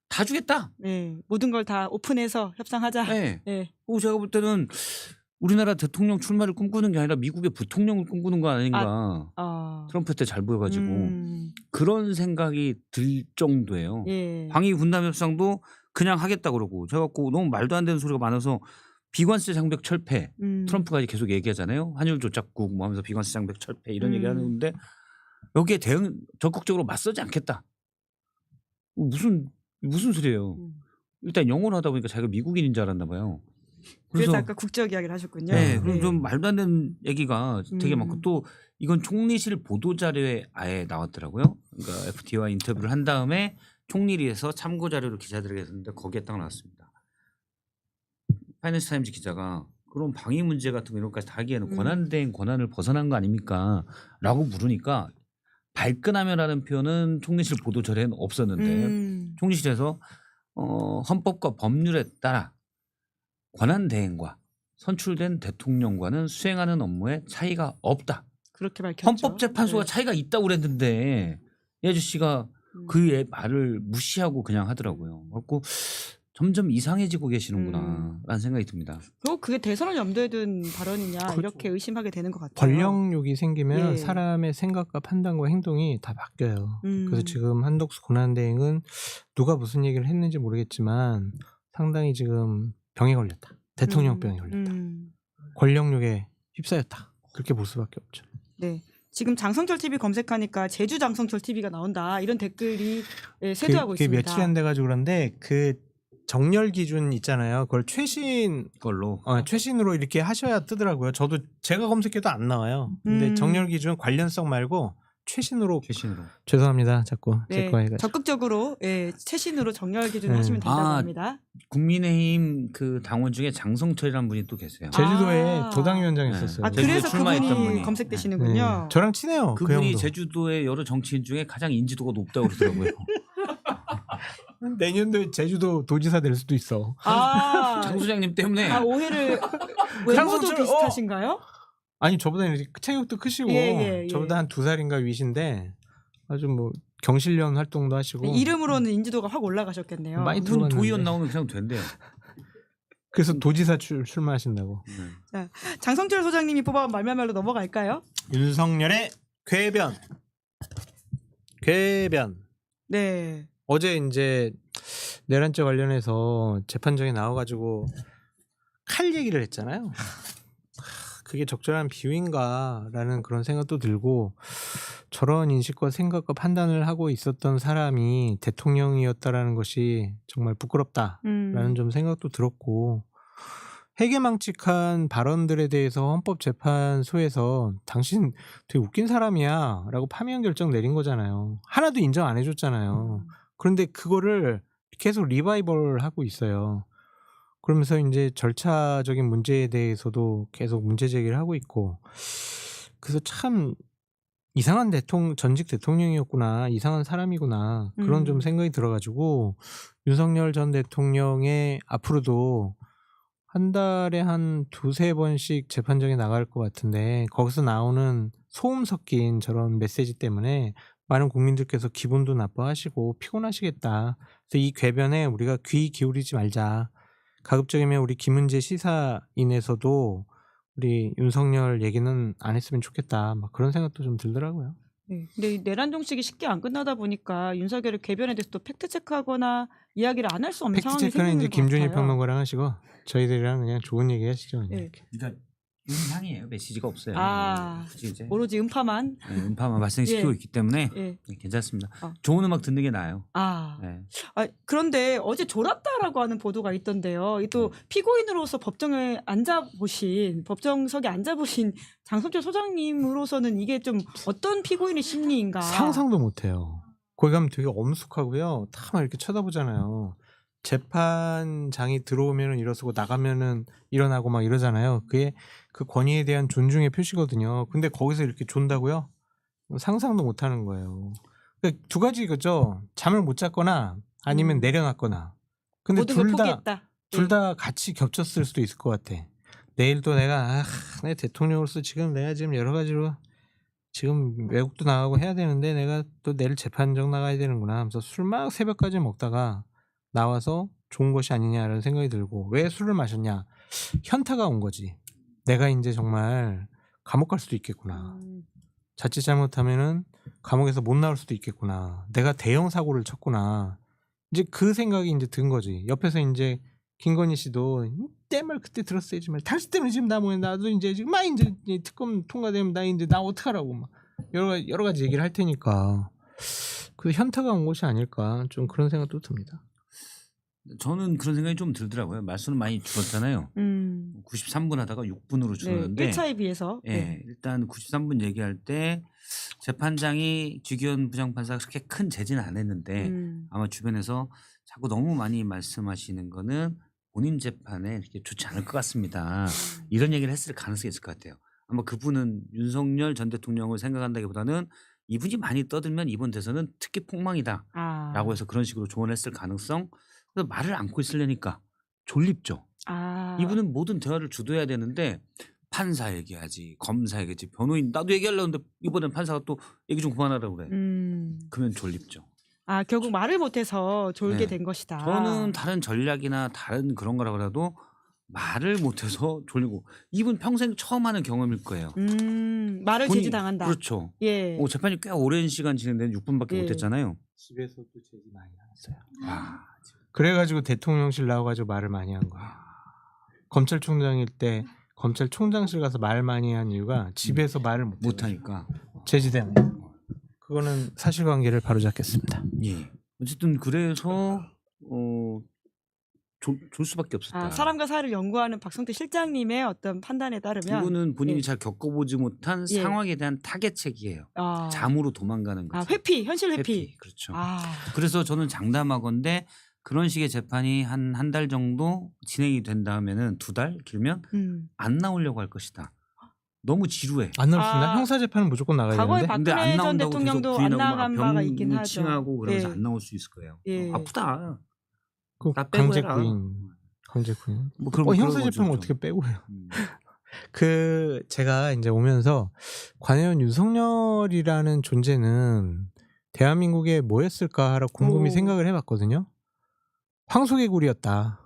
Speaker 2: 다 주겠다.
Speaker 1: 네, 모든 걸 다 오픈해서 협상하자.
Speaker 2: 네.
Speaker 1: 네.
Speaker 2: 제가 볼 때는 우리나라 대통령 출마를 꿈꾸는 게 아니라 미국의 부통령을 꿈꾸는 거 아닌가. 트럼프 때 잘 보여가지고 그런 생각이 들 정도예요.
Speaker 1: 예.
Speaker 2: 방위 분담 협상도 그냥 하겠다 그러고 제가 갖고 너무 말도 안 되는 소리가 많아서 비관세 장벽 철폐
Speaker 1: 음.
Speaker 2: 트럼프가 이제 계속 얘기하잖아요. 환율 조작국 뭐 하면서 비관세 장벽 철폐 이런
Speaker 1: 음.
Speaker 2: 얘기하는데 여기에 대응 적극적으로 맞서지 않겠다. 무슨 소리예요.
Speaker 1: 음.
Speaker 2: 일단 영어를 하다 보니까 자기가 미국인인 줄 알았나 봐요.
Speaker 1: 그래서 아까 국적 이야기를 하셨군요.
Speaker 2: 네, 그럼 좀 말도 안 되는 얘기가 되게 많고
Speaker 1: 음.
Speaker 2: 또 이건 총리실 보도 자료에 아예 나왔더라고요. 그러니까 FT와 인터뷰를 한 다음에 총리실에서 참고 자료를 기자들에게 했는데 거기에 딱 나왔습니다. 파이낸스 타임즈 기자가 그럼 방위 문제 같은 거 이런 것까지 다 하기에는 권한대행 권한을 벗어난 거 아닙니까? 라고 물으니까 발끈하며라는 표현은 총리실 보도 자료에는 없었는데 총리실에서 헌법과 법률에 따라 권한대행과 선출된 대통령과는 수행하는 업무에 차이가 없다.
Speaker 1: 그렇게 밝혔죠.
Speaker 2: 헌법재판소가
Speaker 1: 네.
Speaker 2: 차이가 있다고 그랬는데 이 아저씨가 그 말을 무시하고 그냥 하더라고요. 그래서 점점 이상해지고 계시는구나라는 생각이 듭니다.
Speaker 1: 그리고 그게 대선을 염두에 둔 발언이냐
Speaker 3: 그렇죠.
Speaker 1: 이렇게 의심하게 되는 것 같아요.
Speaker 3: 권력욕이 생기면
Speaker 1: 예.
Speaker 3: 사람의 생각과 판단과 행동이 다 바뀌어요. 그래서
Speaker 1: 음.
Speaker 3: 지금 한덕수 권한대행은 누가 무슨 얘기를 했는지 모르겠지만 상당히 지금 병에 걸렸다. 대통령병에 걸렸다. 권력욕에 휩싸였다. 그렇게 볼 수밖에 없죠.
Speaker 1: 네. 지금 장성철 TV 검색하니까 제주 장성철 TV가 나온다 이런 댓글이 쇄도하고
Speaker 3: 그게
Speaker 1: 있습니다.
Speaker 3: 며칠이 안 돼가지고 그런데 그 정렬 기준 있잖아요. 그걸
Speaker 2: 걸로
Speaker 3: 최신으로 이렇게 하셔야 뜨더라고요. 저도 제가 검색해도 안 나와요. 근데 정렬 기준 관련성 말고 최신으로. 죄송합니다. 자꾸
Speaker 1: 네,
Speaker 3: 제 거 해가지고.
Speaker 1: 적극적으로 최신으로 정렬 기준을
Speaker 3: 네.
Speaker 1: 하시면 된다고 합니다.
Speaker 2: 국민의힘 그 당원 중에 장성철이라는 분이 또 계세요.
Speaker 3: 제주도에
Speaker 1: 아.
Speaker 3: 도당위원장
Speaker 2: 네.
Speaker 3: 있었어요.
Speaker 1: 아
Speaker 2: 제주도에
Speaker 1: 그래서
Speaker 2: 출마했던
Speaker 1: 그분이
Speaker 2: 분이.
Speaker 1: 검색되시는군요.
Speaker 3: 네. 저랑 친해요. 그
Speaker 2: 그분이
Speaker 3: 형도.
Speaker 2: 제주도의 여러 정치인 중에 가장 인지도가 높다고 그러더라고요.
Speaker 3: 내년도에 제주도 도지사 될 수도 있어.
Speaker 1: 아,
Speaker 2: 장 소장님 때문에
Speaker 1: 오해를 외모도
Speaker 3: 장성철,
Speaker 1: 비슷하신가요?
Speaker 3: 아니 저보다 체격도 크시고
Speaker 1: 예.
Speaker 3: 저보다 한 2살인가 위신데 아주 뭐 경실련 활동도 하시고
Speaker 1: 이름으로는 인지도가 확 올라가셨겠네요.
Speaker 3: 많이
Speaker 2: 분
Speaker 3: 들어봤는데.
Speaker 2: 도의원 나오면 그냥 된대요.
Speaker 3: 그래서 도지사 출마하신다고.
Speaker 1: 장성철 소장님이 뽑아온 말말말로 넘어갈까요?
Speaker 3: 윤석열의 궤변.
Speaker 1: 네.
Speaker 3: 어제 이제 내란죄 관련해서 재판정에 나와가지고 칼 얘기를 했잖아요. 그게 적절한 비유인가라는 그런 생각도 들고 저런 인식과 생각과 판단을 하고 있었던 사람이 대통령이었다라는 것이 정말 부끄럽다라는 좀 생각도 들었고 해괴망측한 발언들에 대해서 헌법재판소에서 당신 되게 웃긴 사람이야 라고 파면 결정 내린 거잖아요. 하나도 인정 안 해줬잖아요. 그런데 그거를 계속 리바이벌 하고 있어요. 그러면서 이제 절차적인 문제에 대해서도 계속 문제 제기를 하고 있고 그래서 참 이상한 전직 대통령이었구나, 이상한 사람이구나 그런 좀 생각이 들어가지고 윤석열 전 대통령의 앞으로도 한 달에 한 2-3번씩 재판정에 나갈 것 같은데 거기서 나오는 소음 섞인 저런 메시지 때문에 많은 국민들께서 기분도 나빠하시고 피곤하시겠다. 그래서 이 궤변에 우리가 귀 기울이지 말자. 가급적이면 우리 김은재 시사인에서도 우리 윤석열 얘기는 안 했으면 좋겠다. 막 그런 생각도 좀 들더라고요.
Speaker 1: 네. 근데 이 내란 종식이 쉽게 안 끝나다 보니까 윤석열의 궤변에 대해서 또 팩트 체크하거나 이야기를 안 할 수 없는 상황이
Speaker 3: 팩트체크는
Speaker 1: 생기는
Speaker 3: 이제
Speaker 1: 것
Speaker 3: 김준일
Speaker 1: 같아요.
Speaker 3: 평론가랑 하시고 저희들이랑 그냥 좋은 얘기 하시죠. 그냥.
Speaker 1: 네.
Speaker 2: 그러니까 음향이에요. 메시지가 없어요.
Speaker 1: 아,
Speaker 2: 굳이 이제
Speaker 1: 오로지 음파만.
Speaker 2: 음파만 발생시키고
Speaker 1: 예.
Speaker 2: 있기 때문에
Speaker 1: 예.
Speaker 2: 괜찮습니다.
Speaker 1: 어.
Speaker 2: 좋은 음악 듣는 게 나아요.
Speaker 1: 네. 그런데 어제 졸았다라고 하는 보도가 있던데요. 이 또 피고인으로서 법정에 법정석에 앉아보신 장성철 소장님으로서는 이게 좀 어떤 피고인의 심리인가?
Speaker 3: 상상도 못해요. 거기 가면 되게 엄숙하고요. 다 막 이렇게 쳐다보잖아요. 재판장이 들어오면은 일어서고 나가면은 일어나고 막 이러잖아요. 그게 그 권위에 대한 존중의 표시거든요. 근데 거기서 이렇게 존다고요? 상상도 못하는 거예요. 그러니까 두 가지 거죠. 잠을 못 잤거나 아니면 내려놨거나. 근데
Speaker 1: 모든 걸 포기했다.
Speaker 3: 둘 다 같이 겹쳤을 수도 있을 것 같아. 내일 또 내가 내 대통령으로서 지금 내가 지금 여러 가지로 지금 외국도 나가고 해야 되는데 내가 또 내일 재판정 나가야 되는구나 하면서 술 막 새벽까지 먹다가 나와서 좋은 것이 아니냐라는 생각이 들고 왜 술을 마셨냐? 현타가 온 거지. 내가 이제 정말 감옥 갈 수도 있겠구나. 자칫 잘못하면은 감옥에서 못 나올 수도 있겠구나. 내가 대형 사고를 쳤구나. 이제 그 생각이 이제 든 거지. 옆에서 이제 김건희 씨도 내 말 그때 들었어야지 말. 당신 때문에 지금 나도 이제 지금 막 이제 특검 통과되면 나 어떡하라고 막 여러 가지 얘기를 할 테니까 그 현타가 온 것이 아닐까 좀 그런 생각도 듭니다.
Speaker 2: 저는 그런 생각이 좀 들더라고요. 말수는 많이 줄었잖아요. 93분 하다가 6분으로 줄었는데
Speaker 1: 1차에 비해서.
Speaker 2: 예, 일단 93분 얘기할 때 재판장이 주기현 부장판사가 그렇게 큰 제지는 안 했는데 아마 주변에서 자꾸 너무 많이 말씀하시는 거는 본인 재판에 이렇게 좋지 않을 것 같습니다. 이런 얘기를 했을 가능성이 있을 것 같아요. 아마 그분은 윤석열 전 대통령을 생각한다기보다는 이분이 많이 떠들면 이번 대선은 특히 폭망이다라고 해서 그런 식으로 조언했을 가능성. 그래서 말을 안고 있으려니까 졸립죠. 이분은 모든 대화를 주도해야 되는데 판사 얘기하지, 검사 얘기하지, 변호인 나도 얘기하려는데 이번엔 판사가 또 얘기 좀 그만하라고 그래. 그러면 졸립죠.
Speaker 1: 결국 말을 못해서 졸게
Speaker 2: 네.
Speaker 1: 된 것이다.
Speaker 2: 저는 다른 전략이나 다른 그런 거라고 해도 말을 못해서 졸리고 이분 평생 처음 하는 경험일 거예요.
Speaker 1: 말을
Speaker 2: 본인-
Speaker 1: 제지당한다.
Speaker 2: 그렇죠.
Speaker 1: 예.
Speaker 2: 재판이 꽤 오랜 시간 진행된 6분밖에
Speaker 1: 예.
Speaker 2: 못했잖아요.
Speaker 3: 집에서도 제지 많이 나왔어요.
Speaker 2: 아,
Speaker 3: 그래가지고 대통령실 나와가지고 말을 많이 한 거야. 검찰총장일 때 검찰총장실 가서 말 많이 한 이유가 집에서 말을
Speaker 2: 못하니까.
Speaker 3: 제지되는. 그거는 사실관계를 바로잡겠습니다.
Speaker 2: 예. 어쨌든 그래서 졸 수밖에 없었다.
Speaker 1: 사람과 사회를 연구하는 박성태 실장님의 어떤 판단에 따르면
Speaker 2: 이거는 본인이
Speaker 1: 예.
Speaker 2: 잘 겪어보지 못한
Speaker 1: 예.
Speaker 2: 상황에 대한 타겟책이에요.
Speaker 1: 아,
Speaker 2: 잠으로 도망가는 거죠.
Speaker 1: 회피, 현실 회피.
Speaker 2: 그렇죠.
Speaker 1: 아,
Speaker 2: 그래서 저는 장담하건대 그런 식의 재판이 한 달 정도 진행이 된다면은 2달 길면 안 나오려고 할 것이다. 너무 지루해.
Speaker 3: 안 나왔습니다.
Speaker 1: 아,
Speaker 3: 형사재판은 무조건 나가야
Speaker 1: 과거에
Speaker 3: 되는데.
Speaker 2: 근데
Speaker 1: 박근혜
Speaker 2: 안
Speaker 1: 전
Speaker 2: 나온다고
Speaker 1: 대통령도
Speaker 2: 계속
Speaker 1: 안
Speaker 2: 부인하고 막
Speaker 1: 나간 바가 있긴 하죠.
Speaker 2: 칭하고 그러면서
Speaker 1: 예.
Speaker 2: 안 나올 수 있을 거예요.
Speaker 1: 예.
Speaker 2: 아프다.
Speaker 3: 그
Speaker 2: 나 빼고
Speaker 3: 강제
Speaker 2: 해라.
Speaker 3: 구인.
Speaker 2: 뭐 그런
Speaker 3: 형사재판
Speaker 2: 거죠,
Speaker 3: 어떻게
Speaker 2: 좀.
Speaker 3: 빼고 해요? 제가 이제 오면서 과연 윤석열이라는 존재는 대한민국에 뭐였을까라고 곰곰이
Speaker 1: 오.
Speaker 3: 생각을 해봤거든요. 황소개구리였다.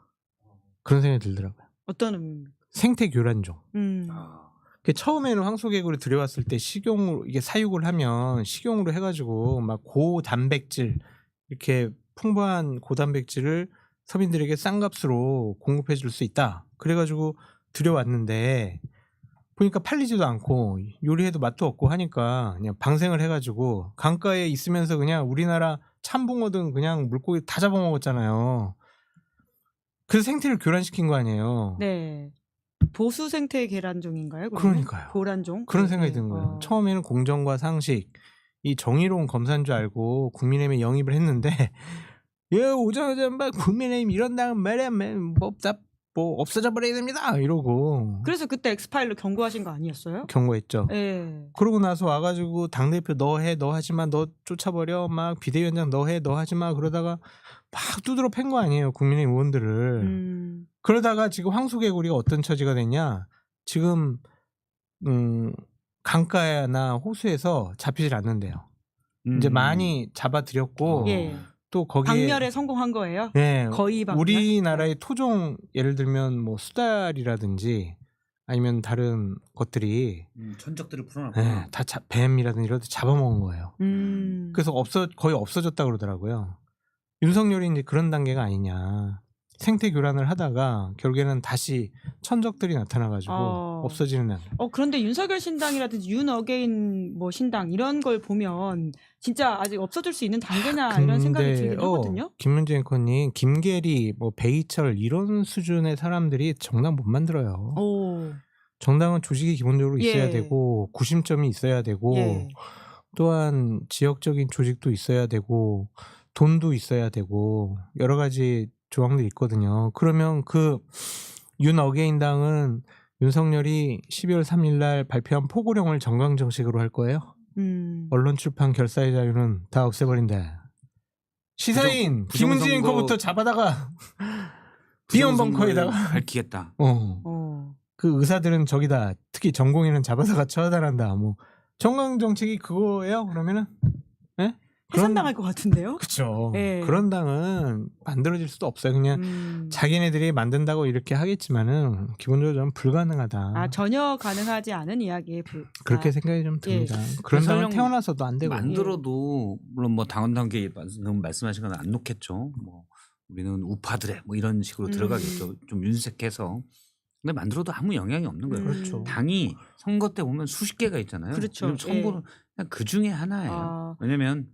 Speaker 3: 그런 생각이 들더라고요.
Speaker 1: 어떤 의미입니까?
Speaker 3: 생태교란종.
Speaker 2: 아,
Speaker 3: 처음에는 황소개구리 들여왔을 때 식용으로 이게 사육을 하면 식용으로 해가지고 막 고단백질 이렇게 풍부한 고단백질을 서민들에게 싼 값으로 공급해 줄 수 있다. 그래가지고 들여왔는데 보니까 팔리지도 않고 요리해도 맛도 없고 하니까 그냥 방생을 해가지고 강가에 있으면서 그냥 우리나라 참붕어든 그냥 물고기 다 잡아먹었잖아요. 그래서 생태를 교란시킨 거 아니에요.
Speaker 1: 네. 보수 생태 계란종인가요? 그러면?
Speaker 3: 그러니까요.
Speaker 1: 고란종?
Speaker 3: 그런
Speaker 1: 네,
Speaker 3: 생각이
Speaker 1: 네.
Speaker 3: 드는 거예요. 처음에는 공정과 상식, 이 정의로운 검사인 줄 알고 국민의힘에 영입을 했는데 오자마자 막 국민의힘 이런다는 말이야 뭐 없어져 버려야 됩니다 이러고
Speaker 1: 그래서 그때 엑스파일로 경고하신 거 아니었어요?
Speaker 3: 경고했죠.
Speaker 1: 네.
Speaker 3: 그러고 나서 와가지고 당대표 너 해 너 하지마 너 쫓아버려 막 비대위원장 너 해 너 하지마 그러다가 막 두드러 팬 거 아니에요 국민의힘 의원들을. 그러다가 지금 황소개구리가 어떤 처지가 됐냐 지금 강가나 호수에서 잡히질 않는데요. 이제 많이 잡아들였고
Speaker 1: 예.
Speaker 3: 또 거기에
Speaker 1: 박멸에 성공한 거예요?
Speaker 3: 네,
Speaker 1: 거의 박멸?
Speaker 3: 우리나라의 토종 예를 들면 뭐 수달이라든지 아니면 다른 것들이
Speaker 2: 천적들을 풀어놨구나.
Speaker 3: 다 뱀이라든지 이런 데 잡아먹은 거예요. 그래서 거의 없어졌다 그러더라고요. 윤석열이 이제 그런 단계가 아니냐. 생태 교란을 하다가 결국에는 다시 천적들이 나타나가지고 없어지는 단계.
Speaker 1: 그런데 윤석열 신당이라든지 윤어게인 뭐 신당 이런 걸 보면 진짜 아직 없어질 수 있는 단계나 이런 생각이 들긴 하거든요.
Speaker 3: 김문재 앵커님, 김계리, 뭐 배희철 이런 수준의 사람들이 정당 못 만들어요. 정당은 조직이 기본적으로 있어야
Speaker 1: 예.
Speaker 3: 되고 구심점이 있어야 되고
Speaker 1: 예.
Speaker 3: 또한 지역적인 조직도 있어야 되고 돈도 있어야 되고 여러 가지 조항들이 있거든요. 그러면 그 윤어게인당은 윤석열이 12월 3일 날 발표한 포고령을 정강 정식으로 할 거예요. 언론 출판 결사의 자유는 다 없애버린다. 시사인 김은지 앵커부터 잡아다가 비언 벙커에다가
Speaker 2: 밝히겠다.
Speaker 3: 그 의사들은 저기다 특히 전공의는 잡아다가 처단한다. 뭐 정강 정책이 그거예요? 그러면은 예?
Speaker 1: 해산당할 것 같은데요?
Speaker 3: 그렇죠.
Speaker 1: 예.
Speaker 3: 그런 당은 만들어질 수도 없어요. 그냥 자기네들이 만든다고 이렇게 하겠지만은 기본적으로 좀 불가능하다.
Speaker 1: 전혀 가능하지 않은 이야기에
Speaker 3: 그렇게 생각이 좀 듭니다. 그런 당은 태어나서도 안 되고.
Speaker 2: 만들어도 물론 뭐 당원 단계 말씀하신 건 안 놓겠죠. 뭐 우리는 우파들의 뭐 이런 식으로 들어가겠죠. 좀 윤색해서. 근데 만들어도 아무 영향이 없는 거예요.
Speaker 3: 그렇죠.
Speaker 2: 당이 선거 때 보면 수십 개가 있잖아요.
Speaker 1: 그렇죠.
Speaker 2: 선거는 그냥 그 중에 하나예요.
Speaker 1: 아.
Speaker 2: 왜냐면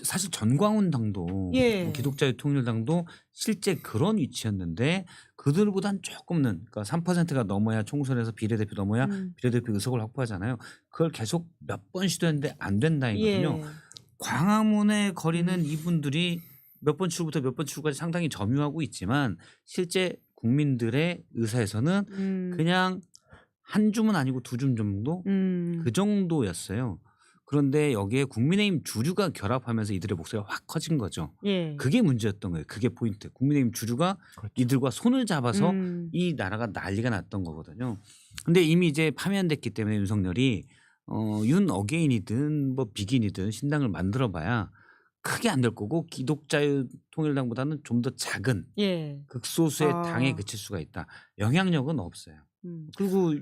Speaker 2: 사실 전광훈 당도
Speaker 1: 예.
Speaker 2: 기독자유통일당도 실제 그런 위치였는데 그들보단 조금은 그러니까 3%가 넘어야 총선에서 비례대표 넘어야 비례대표 의석을 확보하잖아요. 그걸 계속 몇 번 시도했는데 안 된다이거든요.
Speaker 1: 예.
Speaker 2: 광화문에 거리는 이분들이 몇 번 출구부터 몇 번 출구까지 상당히 점유하고 있지만 실제 국민들의 의사에서는 그냥 한 줌은 아니고 두 줌 정도 그 정도였어요. 그런데 여기에 국민의힘 주류가 결합하면서 이들의 목소리가 확 커진 거죠.
Speaker 1: 예.
Speaker 2: 그게 문제였던 거예요. 그게 포인트. 국민의힘 주류가 이들과 손을 잡아서 이 나라가 난리가 났던 거거든요. 근데 이미 이제 파면됐기 때문에 윤석열이 윤 어게인이든 뭐 비긴이든 신당을 만들어봐야 크게 안 될 거고 기독자유통일당보다는 좀 더 작은
Speaker 1: 예.
Speaker 2: 극소수의 당에 그칠 수가 있다. 영향력은 없어요. 그리고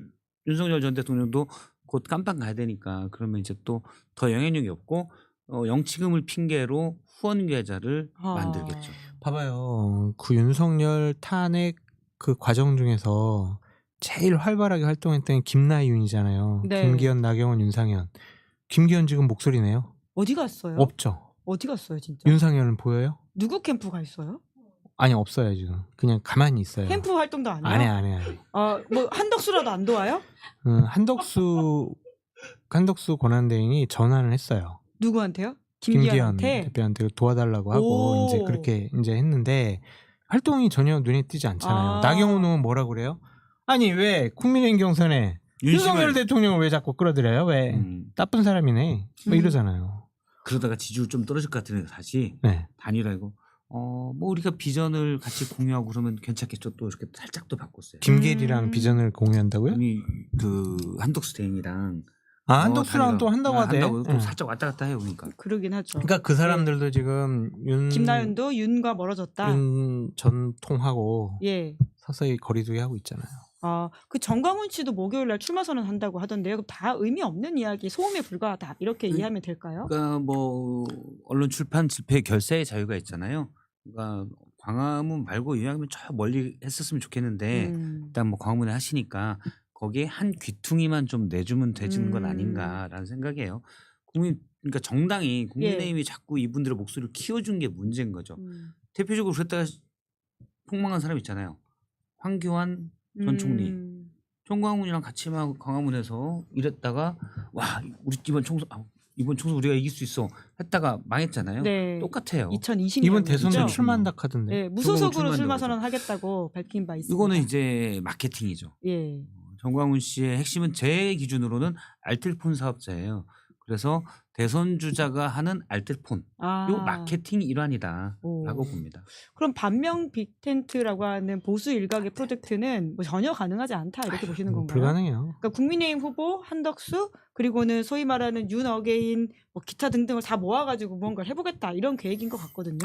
Speaker 2: 윤석열 전 대통령도 곧 깜빵 가야 되니까 그러면 이제 또 더 영향력이 없고 영치금을 핑계로 후원 계좌를 만들겠죠.
Speaker 3: 봐봐요. 그 윤석열 탄핵 그 과정 중에서 제일 활발하게 활동했던 게 김나윤이잖아요.
Speaker 1: 네.
Speaker 3: 김기현, 나경원, 윤상현. 김기현 지금 목소리 내요?
Speaker 1: 어디 갔어요?
Speaker 3: 없죠.
Speaker 1: 어디 갔어요, 진짜?
Speaker 3: 윤상현은 보여요?
Speaker 1: 누구 캠프 가 있어요?
Speaker 3: 아니 없어요 지금. 그냥 가만히 있어요.
Speaker 1: 캠프 활동도 안 해요?
Speaker 3: 안 해.
Speaker 1: 뭐 한덕수라도 안 도와요?
Speaker 3: 한덕수 권한대행이 전화를 했어요.
Speaker 1: 누구한테요?
Speaker 3: 김기현
Speaker 1: 김기현한테?
Speaker 3: 대표한테 도와달라고 하고
Speaker 1: 오.
Speaker 3: 이제 그렇게 이제 했는데 활동이 전혀 눈에 띄지 않잖아요. 나경원 의원 뭐라 그래요? 아니 왜 국민의힘 경선에 윤석열 대통령을 왜 자꾸 끌어들여요? 왜 나쁜 사람이네? 뭐 이러잖아요.
Speaker 2: 그러다가 지지율 좀 떨어질 것 같으면 다시
Speaker 3: 네.
Speaker 2: 단일화고 뭐 우리가 비전을 같이 공유하고 그러면 괜찮겠죠. 또 이렇게 살짝 또 바꿨어요.
Speaker 3: 김계리랑 비전을 공유한다고요?
Speaker 2: 아니 그 한덕수 대행이랑
Speaker 3: 한덕수랑 또 한다고 하대.
Speaker 2: 한다고 또 살짝 왔다 갔다 해요. 그러니까.
Speaker 1: 그러긴 하죠.
Speaker 3: 그러니까 그 사람들도 지금
Speaker 1: 김나윤도 윤과 멀어졌다.
Speaker 3: 윤 전통하고
Speaker 1: 예.
Speaker 3: 서서히 거리두기 하고 있잖아요.
Speaker 1: 그 정광훈 씨도 목요일 날 출마 선언 한다고 하던데요. 그럼 다 의미 없는 이야기, 소음에 불과하다 이렇게 이해하면 될까요?
Speaker 2: 그러니까 뭐 언론 출판 집회 결사의 자유가 있잖아요. 그러니까 광화문 말고 이왕이면 저 멀리 했었으면 좋겠는데 일단 뭐 광화문에 하시니까 거기에 한 귀퉁이만 좀 내주면 되지는 건 아닌가라는 생각이에요. 그러니까 정당이 국민의힘이 자꾸 이분들의 목소리를 키워준 게 문제인 거죠. 대표적으로 그랬다가 폭망한 사람 있잖아요. 황교안 전 총리. 정광훈이랑 같이 막 광화문에서 이랬다가 와 우리 이번 총선 우리가 이길 수 있어 했다가 망했잖아요.
Speaker 1: 네.
Speaker 2: 똑같아요.
Speaker 1: 2020년
Speaker 3: 이번 대선도 출마한다 하던데.
Speaker 1: 네, 무소속으로 출마
Speaker 2: 출마한다고
Speaker 1: 선언하겠다고 밝힌 바 있습니다.
Speaker 2: 이거는 이제 마케팅이죠.
Speaker 1: 예.
Speaker 2: 정광훈 씨의 핵심은 제 기준으로는 알뜰폰 사업자예요. 그래서 대선 주자가 하는 알뜰폰 요 마케팅 일환이다라고 봅니다.
Speaker 1: 그럼 반명 빅텐트라고 하는 보수 일각의 프로젝트는 뭐 전혀 가능하지 않다 이렇게 보시는 건가요?
Speaker 3: 불가능해요.
Speaker 1: 그러니까 국민의힘 후보 한덕수 그리고는 소위 말하는 윤 어게인 뭐 기타 등등을 다 모아가지고 무언가를 해보겠다 이런 계획인 것 같거든요.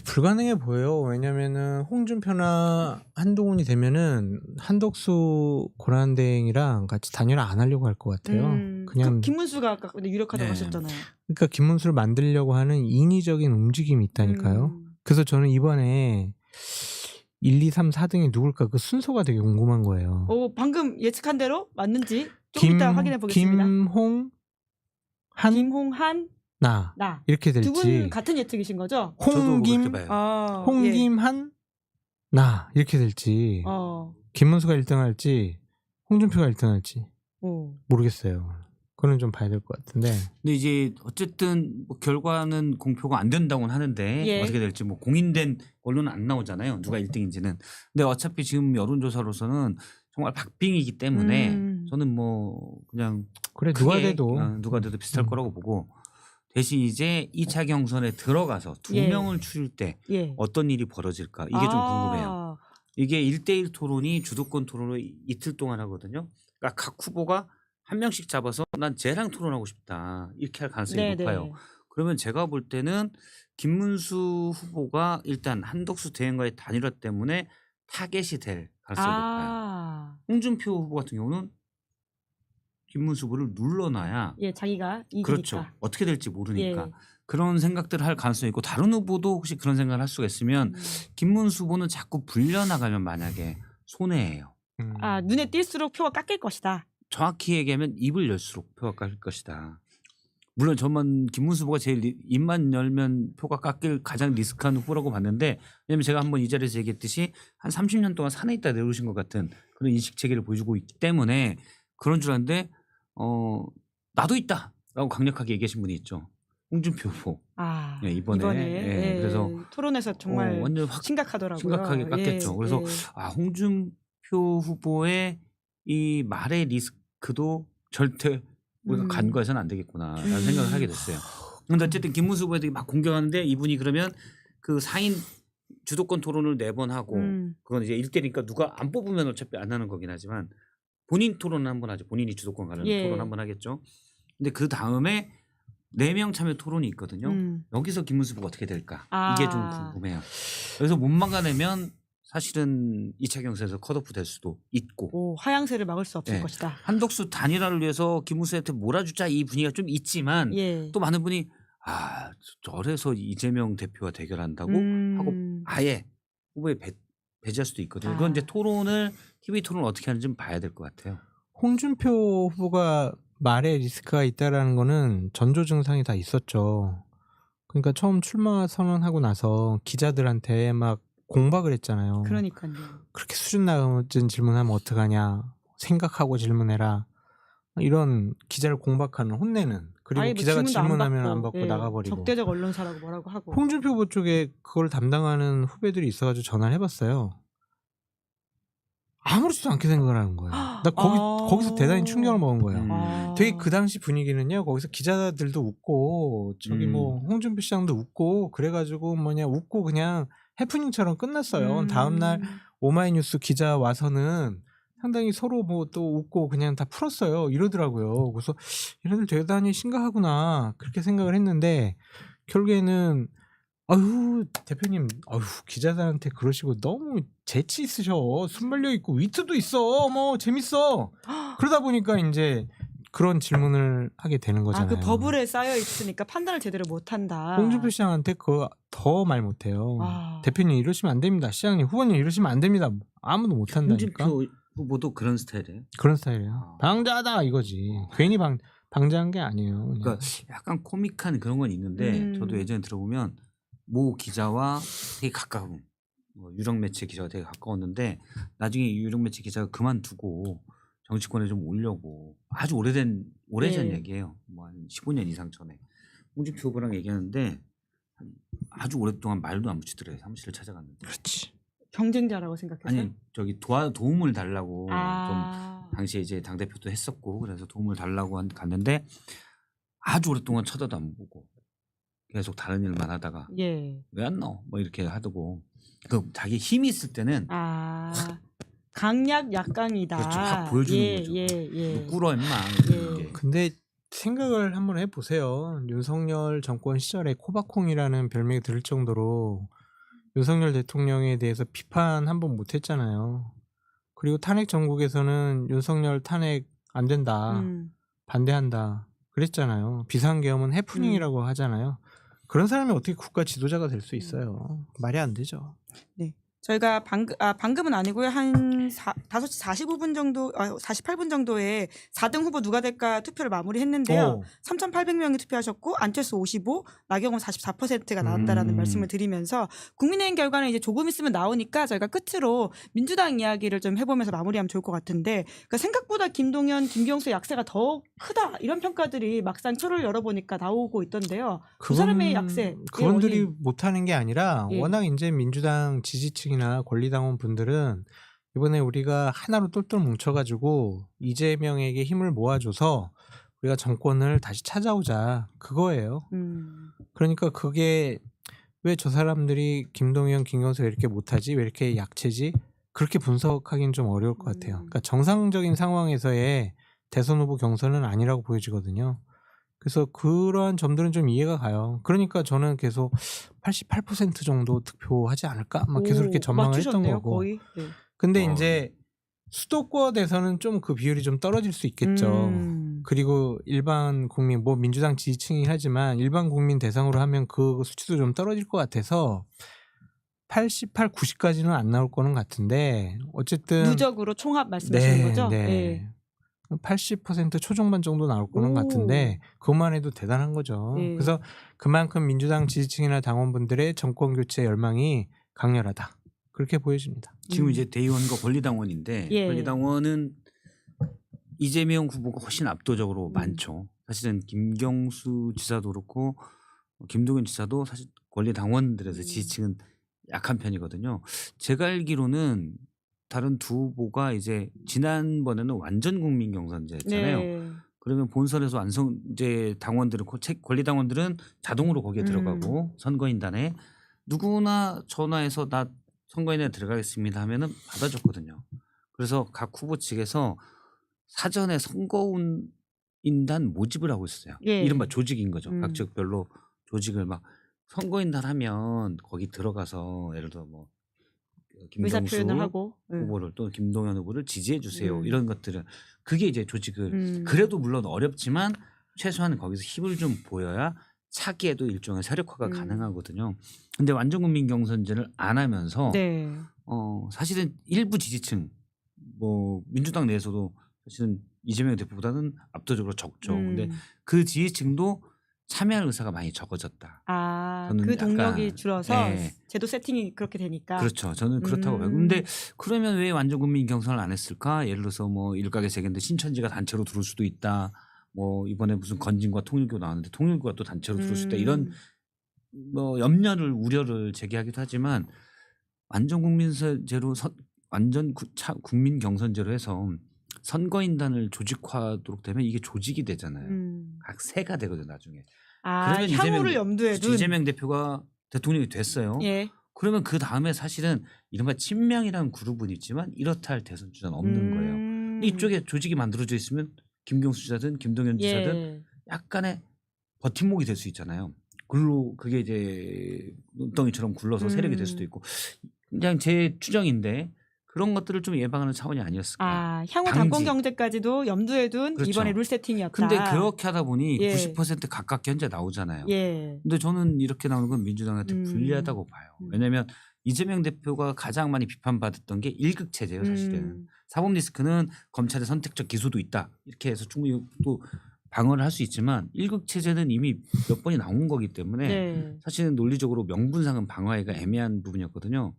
Speaker 3: 불가능해 보여요. 왜냐면은 홍준표나 한동훈이 되면은 한덕수 권한대행이랑 같이 단일화 안 하려고 할 것 같아요. 그냥
Speaker 1: 김문수가 아까 유력하다고 하셨잖아요.
Speaker 3: 그러니까 김문수를 만들려고 하는 인위적인 움직임이 있다니까요. 그래서 저는 이번에 1, 2, 3, 4등이 누굴까 그 순서가 되게 궁금한 거예요.
Speaker 1: 방금 예측한 대로 맞는지 좀 이따 확인해 보겠습니다. 김홍한
Speaker 3: 나 이렇게 될지.
Speaker 1: 두 분 같은 예측이신 거죠?
Speaker 3: 홍김한 나 이렇게 될지. 김문수가 1등 할지 홍준표가 1등 할지 모르겠어요. 그거는 좀 봐야 될 것 같은데.
Speaker 2: 근데 이제 어쨌든 뭐 결과는 공표가 안 된다고는 하는데 어떻게 될지 뭐 공인된 언론은 안 나오잖아요. 누가 1등인지는. 근데 어차피 지금 여론조사로서는 정말 박빙이기 때문에 저는 뭐 그냥
Speaker 3: 그래 누가 돼도
Speaker 2: 비슷할 거라고 보고 대신 이제 2차 경선에 들어가서 두 명을 추릴 때 어떤 일이 벌어질까 이게 좀 궁금해요. 이게 1대1 토론이 주도권 토론을 이틀 동안 하거든요. 그러니까 각 후보가 한 명씩 잡아서 난 쟤랑 토론하고 싶다 이렇게 할 가능성이 높아요. 그러면 제가 볼 때는 김문수 후보가 일단 한덕수 대행과의 단일화 때문에 타겟이 될 가능성이 높아요. 홍준표 후보 같은 경우는 김문수 후보를 눌러놔야
Speaker 1: 자기가 이기니까.
Speaker 2: 그렇죠. 어떻게 될지 모르니까. 그런 생각들을 할 가능성이 있고 다른 후보도 혹시 그런 생각을 할 수가 있으면 김문수 후보는 자꾸 불려나가면 만약에 손해예요.
Speaker 1: 아 눈에 띌수록 표가 깎일 것이다.
Speaker 2: 정확히 얘기하면 입을 열수록 표가 깎일 것이다. 물론 저만 김문수 후보가 제일 입만 열면 표가 깎일 가장 리스크한 후보라고 봤는데 왜냐하면 제가 한번 이 자리에서 얘기했듯이 한 30년 동안 산에 있다 내려오신 것 같은 그런 인식 체계를 보여주고 있기 때문에 그런 줄 알았는데 나도 있다라고 강력하게 얘기하신 분이 있죠. 홍준표 후보.
Speaker 1: 아
Speaker 2: 예, 이번에 예, 그래서
Speaker 1: 토론에서 정말
Speaker 2: 완전
Speaker 1: 심각하더라고요.
Speaker 2: 심각하게 깎였죠.
Speaker 1: 예,
Speaker 2: 그래서
Speaker 1: 예.
Speaker 2: 홍준표 후보의 이 말의 리스크도 절대 우리가 간과해서는 안 되겠구나라는 생각을 하게 됐어요. 그런데 어쨌든 김문수 후보에 막 공격하는데 이분이 그러면 그 4인 주도권 토론을 4번 하고 그건 이제 1대니까 누가 안 뽑으면 어차피 안 하는 거긴 하지만 본인 토론을 한번 하죠. 본인이 주도권 관련
Speaker 1: 예.
Speaker 2: 토론 한번 하겠죠. 근데 그 다음에 4명 참여 토론이 있거든요. 여기서 김문수 후보가 어떻게 될까? 이게 좀 궁금해요. 그래서 못 막아내면 사실은 2차 경선에서 컷오프 될 수도 있고
Speaker 1: 오, 하향세를 막을 수 없을
Speaker 2: 네.
Speaker 1: 것이다.
Speaker 2: 한덕수 단일화를 위해서 김문수한테 몰아주자 이 분위기가 좀 있지만
Speaker 1: 예.
Speaker 2: 또 많은 분이 저래서 이재명 대표와 대결한다고 하고 아예 후보에 배제할 수도 있거든요. 그건 이제 토론을 TV 토론을 어떻게 하는지 좀 봐야 될 것 같아요.
Speaker 3: 홍준표 후보가 말에 리스크가 있다라는 거는 전조 증상이 다 있었죠. 그러니까 처음 출마 선언하고 나서 기자들한테 막 공박을 했잖아요.
Speaker 1: 그러니까요.
Speaker 3: 그렇게 수준 낮은 질문하면 어떡하냐. 생각하고 질문해라. 이런 기자를 공박하는 혼내는 그리고
Speaker 1: 아예 뭐
Speaker 3: 기자가
Speaker 1: 질문도
Speaker 3: 질문하면 안 받고
Speaker 1: 예,
Speaker 3: 나가버리고.
Speaker 1: 적대적 언론사라고 뭐라고 하고.
Speaker 3: 홍준표 후보 쪽에 그걸 담당하는 후배들이 있어가지고 전화를 해봤어요. 아무렇지도 않게 생각을 하는 거예요. 나 거기서 대단히 충격을 먹은 거예요. 되게 그 당시 분위기는요. 거기서 기자들도 웃고 저기 뭐 홍준표 시장도 웃고 그래가지고 웃고 그냥 해프닝처럼 끝났어요. 다음날 오마이뉴스 기자 와서는 상당히 서로 뭐 또 웃고 그냥 다 풀었어요. 이러더라고요. 그래서 얘네들 대단히 심각하구나 그렇게 생각을 했는데 결국에는 아유 대표님 기자들한테 그러시고 너무 재치 있으셔. 순발력 있고 위트도 있어. 뭐 재밌어. 그러다 보니까 이제 그런 질문을 하게 되는 거잖아요.
Speaker 1: 그 버블에 쌓여 있으니까 판단을 제대로 못한다.
Speaker 3: 홍준표 시장한테 그거 더 말 못해요. 대표님 이러시면 안 됩니다. 시장님 후보님 이러시면 안 됩니다. 아무도 못한다니까.
Speaker 2: 홍준표 후보도 그런 스타일이에요?
Speaker 3: 그런 스타일이에요. 방자하다 이거지. 괜히 방자한 게 아니에요. 그냥.
Speaker 2: 그러니까 약간 코믹한 그런 건 있는데 저도 예전에 들어보면 모 기자와 되게 가까운 유력 매체 기자가 되게 가까웠는데 나중에 유력 매체 기자가 그만두고 정치권에 좀 오려고 아주 오래전 얘기예요. 뭐 한 15년 이상 전에 홍준표 후보랑 얘기하는데 아주 오랫동안 말도 안 붙이더래요. 사무실을 찾아갔는데.
Speaker 3: 그렇지.
Speaker 1: 경쟁자라고 생각해서.
Speaker 2: 아니 저기 도움을 달라고 좀 당시에 이제 당 대표도 했었고 그래서 도움을 달라고 갔는데 아주 오랫동안 쳐다도 안 보고 계속 다른 일만 하다가 왜 안 나와? 뭐 이렇게 하더고 그 자기 힘이 있을 때는
Speaker 1: 강약 약강이다.
Speaker 2: 그렇죠. 확 보여주는 거죠. 꿀어 임마.
Speaker 3: 근데 생각을 한번 해보세요. 윤석열 정권 시절에 코바콩이라는 별명이 들을 정도로 윤석열 대통령에 대해서 비판 한 번 못했잖아요. 그리고 탄핵 정국에서는 윤석열 탄핵 안 된다. 반대한다. 그랬잖아요. 비상계엄은 해프닝이라고 하잖아요. 그런 사람이 어떻게 국가 지도자가 될 수 있어요. 말이 안 되죠.
Speaker 1: 네. 저희가 방금은 아니고요. 한 5시 45분 정도, 48분 정도에 4등 후보 누가 될까 투표를 마무리했는데요. 3,800명이 투표하셨고 안철수 55, 나경원 44%가 나왔다라는 말씀을 드리면서 국민의힘 결과는 이제 조금 있으면 나오니까 저희가 끝으로 민주당 이야기를 좀 해보면서 마무리하면 좋을 것 같은데 그러니까 생각보다 김동연, 김경수 약세가 더 크다 이런 평가들이 막상 표를 열어보니까 나오고 있던데요. 두 사람의 약세.
Speaker 3: 그분들이 못하는 게 아니라 워낙 이제 민주당 지지층 이나 권리당원 분들은 이번에 우리가 하나로 똘똘 뭉쳐가지고 이재명에게 힘을 모아줘서 우리가 정권을 다시 찾아오자 그거예요. 그러니까 그게 왜 저 사람들이 김동연, 김경수 왜 이렇게 못하지? 왜 이렇게 약체지? 그렇게 분석하기는 좀 어려울 것 같아요. 그러니까 정상적인 상황에서의 대선 후보 경선은 아니라고 보여지거든요. 그래서 그러한 점들은 좀 이해가 가요. 그러니까 저는 계속 88% 정도 득표하지 않을까? 막 계속 이렇게 전망을 했던 거고.
Speaker 1: 거의.
Speaker 3: 근데 이제 수도권에서는 좀 그 비율이 좀 떨어질 수 있겠죠. 그리고 일반 국민 뭐 민주당 지지층이긴 하지만 일반 국민 대상으로 하면 그 수치도 좀 떨어질 것 같아서 88, 90까지는 안 나올 거는 같은데 어쨌든
Speaker 1: 누적으로 총합 말씀하시는 거죠?
Speaker 3: 네. 80% 초중반 정도 나올 거는
Speaker 1: 오.
Speaker 3: 같은데 그것만 해도 대단한 거죠.
Speaker 1: 네.
Speaker 3: 그래서 그만큼 민주당 지지층이나 당원분들의 정권 교체 열망이 강렬하다. 그렇게 보여집니다.
Speaker 2: 지금 이제 대의원과 권리당원인데
Speaker 1: 예.
Speaker 2: 권리당원은 이재명 후보가 훨씬 압도적으로
Speaker 1: 음.
Speaker 2: 많죠. 사실은 김경수 지사도 그렇고 김동연 지사도 사실 권리당원들에서 지지층은 약한 편이거든요. 제가 알기로는 다른 두 후보가 이제 지난번에는 완전 국민 경선제였잖아요.
Speaker 1: 네.
Speaker 2: 그러면 본선에서 완성제 당원들은 권리당원들은 자동으로 거기에 들어가고 선거인단에 누구나 전화해서 나 선거인단에 들어가겠습니다 하면은 받아줬거든요. 그래서 각 후보 측에서 사전에 선거인단 모집을 하고 있어요.
Speaker 1: 예.
Speaker 2: 이른바 조직인 거죠.
Speaker 1: 음.
Speaker 2: 각 지역별로 조직을 막 선거인단 하면 거기 들어가서 예를 들어 뭐
Speaker 1: 의사
Speaker 2: 김경수
Speaker 1: 표현을 하고.
Speaker 2: 후보를 또 김동연 후보를 지지해 주세요. 이런 것들을 그게 이제 조직을
Speaker 1: 음.
Speaker 2: 그래도 물론 어렵지만 최소한 거기서 힘을 좀 보여야 차기에도 일종의 세력화가 가능하거든요. 근데 완전 국민 경선제를 안 하면서
Speaker 1: 네.
Speaker 2: 사실은 일부 지지층 뭐 민주당 내에서도 사실은 이재명 대표보다는 압도적으로 적죠. 근데 그 지지층도 참여할 의사가 많이 적어졌다.
Speaker 1: 아,
Speaker 2: 저는
Speaker 1: 그 동력이
Speaker 2: 약간,
Speaker 1: 줄어서
Speaker 2: 네.
Speaker 1: 제도 세팅이 그렇게 되니까.
Speaker 2: 그렇죠. 저는 그렇다고 봐요. 근데 그러면 왜 완전 국민 경선을 안 했을까? 예를 들어서 뭐 일각의 세계인데 신천지가 단체로 들어올 수도 있다. 뭐 이번에 무슨 건진과 통일교 나왔는데 통일교가 또 단체로 들어올 수 있다. 이런 뭐 염려를 우려를 제기하기도 하지만 완전 국민제로 완전 국민 경선제로 해서 선거인단을 조직화하도록 되면 이게 조직이 되잖아요. 각 세가 되거든요 나중에.
Speaker 1: 아,
Speaker 2: 그러면
Speaker 1: 향후를 염두에 둔.
Speaker 2: 이재명 대표가 대통령이 됐어요.
Speaker 1: 예.
Speaker 2: 그러면 그 다음에 사실은 이른바 친명이라는 그룹은 있지만 이렇다 할 대선 주자는 없는 거예요. 이쪽에 조직이 만들어져 있으면 김경수 지사든 김동연 지사든
Speaker 1: 예.
Speaker 2: 약간의 버팀목이 될 수 있잖아요. 그게 이제 눈덩이처럼 굴러서 세력이 될 수도 있고 그냥 제 추정인데 그런 것들을 좀 예방하는 차원이 아니었을까.
Speaker 1: 아, 향후
Speaker 2: 당지.
Speaker 1: 당권 경제까지도 염두에 둔
Speaker 2: 그렇죠.
Speaker 1: 이번에 룰 세팅이었다.
Speaker 2: 근데 그렇게 하다 보니
Speaker 1: 예.
Speaker 2: 90% 가깝게 현재 나오잖아요.
Speaker 1: 예.
Speaker 2: 근데 저는 이렇게 나오는 건 민주당한테 불리하다고 봐요. 왜냐하면 이재명 대표가 가장 많이 비판받았던 게 일극 체제예요. 사실은. 사법 리스크는 검찰의 선택적 기소도 있다. 이렇게 해서 충분히 또 방어를 할 수 있지만 일극 체제는 이미 몇 번이 나온 거기 때문에
Speaker 1: 네.
Speaker 2: 사실은 논리적으로 명분상은 방어하기가 애매한 부분이었거든요.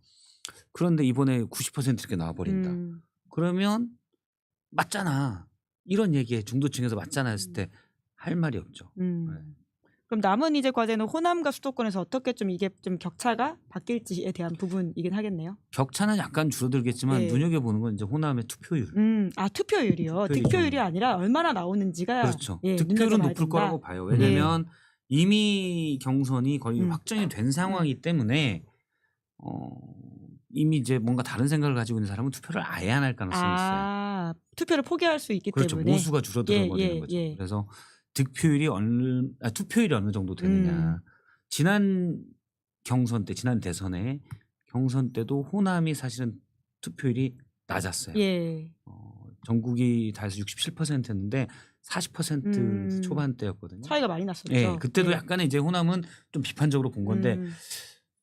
Speaker 2: 그런데 이번에 90% 이렇게 나와버린다. 그러면 맞잖아. 이런 얘기에 중도층에서 맞잖아 했을 때 할 말이 없죠. 네.
Speaker 1: 그럼 남은 이제 과제는 호남과 수도권에서 어떻게 좀 이게 좀 격차가 바뀔지에 대한 부분이긴 하겠네요.
Speaker 2: 격차는 약간 줄어들겠지만
Speaker 1: 예.
Speaker 2: 눈여겨보는 건 이제 호남의 투표율.
Speaker 1: 아, 투표율이요.
Speaker 2: 투표율이
Speaker 1: 득표율이 아니라 얼마나 나오는지가
Speaker 2: 그렇죠.
Speaker 1: 예,
Speaker 2: 득표율은
Speaker 1: 눈여겨봐야
Speaker 2: 높을
Speaker 1: 된다.
Speaker 2: 거라고 봐요. 왜냐하면 이미 경선이 거의 확정이 된 상황이기 때문에 이미 이제 뭔가 다른 생각을 가지고 있는 사람은 투표를 아예 안 할 가능성이 있어요.
Speaker 1: 투표를 포기할 수 있기
Speaker 2: 그렇죠.
Speaker 1: 때문에.
Speaker 2: 모수가 줄어들어 버리는 거죠. 그래서 투표율이 어느 정도 되느냐. 지난 경선 때, 지난 대선에 경선 때도 호남이 사실은 투표율이 낮았어요.
Speaker 1: 예.
Speaker 2: 전국이 다 해서 67%였는데 40% 초반대였거든요.
Speaker 1: 차이가 많이 났었죠.
Speaker 2: 네, 그때도
Speaker 1: 예.
Speaker 2: 약간의 이제 호남은 좀 비판적으로 본 건데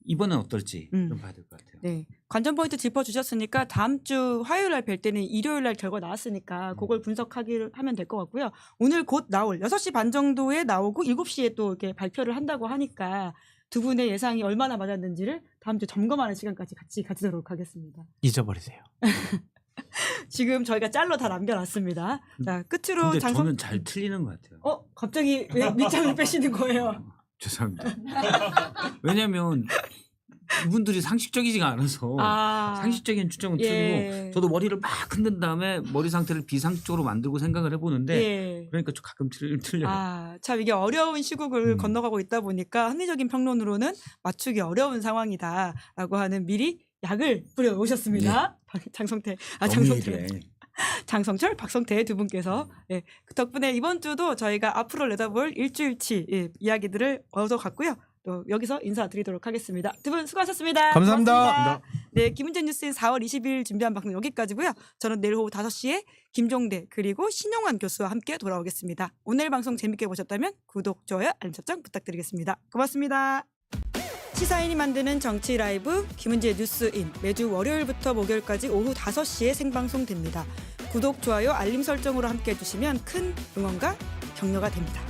Speaker 2: 이번엔 어떨지 좀 봐야 될 것 같아요.
Speaker 1: 네. 관전 포인트 짚어주셨으니까 다음 주 화요일 날 뵐 때는 일요일 날 결과 나왔으니까 그걸 분석하기를 하면 될 것 같고요. 오늘 곧 나올 6시 반 정도에 나오고 7시에 또 이렇게 발표를 한다고 하니까 두 분의 예상이 얼마나 맞았는지를 다음 주 점검하는 시간까지 같이 가지도록 하겠습니다.
Speaker 3: 잊어버리세요.
Speaker 1: 지금 저희가 짤로 다 남겨놨습니다. 자, 끝으로
Speaker 2: 근데
Speaker 1: 장성.
Speaker 2: 저는 잘 틀리는 것 같아요.
Speaker 1: 갑자기 왜 밑장을 빼시는 거예요?
Speaker 2: 죄송합니다. 왜냐하면 이분들이 상식적이지가 않아서 상식적인 추정은 틀리고 저도 머리를 막 흔든 다음에 머리 상태를 비상식적으로 만들고 생각을 해보는데 그러니까 좀 가끔 틀려요.
Speaker 1: 참 이게 어려운 시국을 건너가고 있다 보니까 합리적인 평론으로는 맞추기 어려운 상황이다라고 하는 미리 약을 뿌려 오셨습니다. 장성철, 박성태 두 분께서 그 덕분에 이번 주도 저희가 앞으로 내다볼 일주일치 이야기들을 얻어갔고요. 또 여기서 인사드리도록 하겠습니다. 두 분 수고하셨습니다.
Speaker 3: 감사합니다.
Speaker 1: 고맙습니다. 네, 김은재 뉴스인 4월 20일 준비한 방송 여기까지고요. 저는 내일 오후 5시에 김종대 그리고 신용환 교수와 함께 돌아오겠습니다. 오늘 방송 재밌게 보셨다면 구독, 좋아요, 알림 설정 부탁드리겠습니다. 고맙습니다. 시사인이 만드는 정치 라이브 김은재 뉴스인 매주 월요일부터 목요일까지 오후 5시에 생방송됩니다. 구독, 좋아요, 알림 설정으로 함께해 주시면 큰 응원과 격려가 됩니다.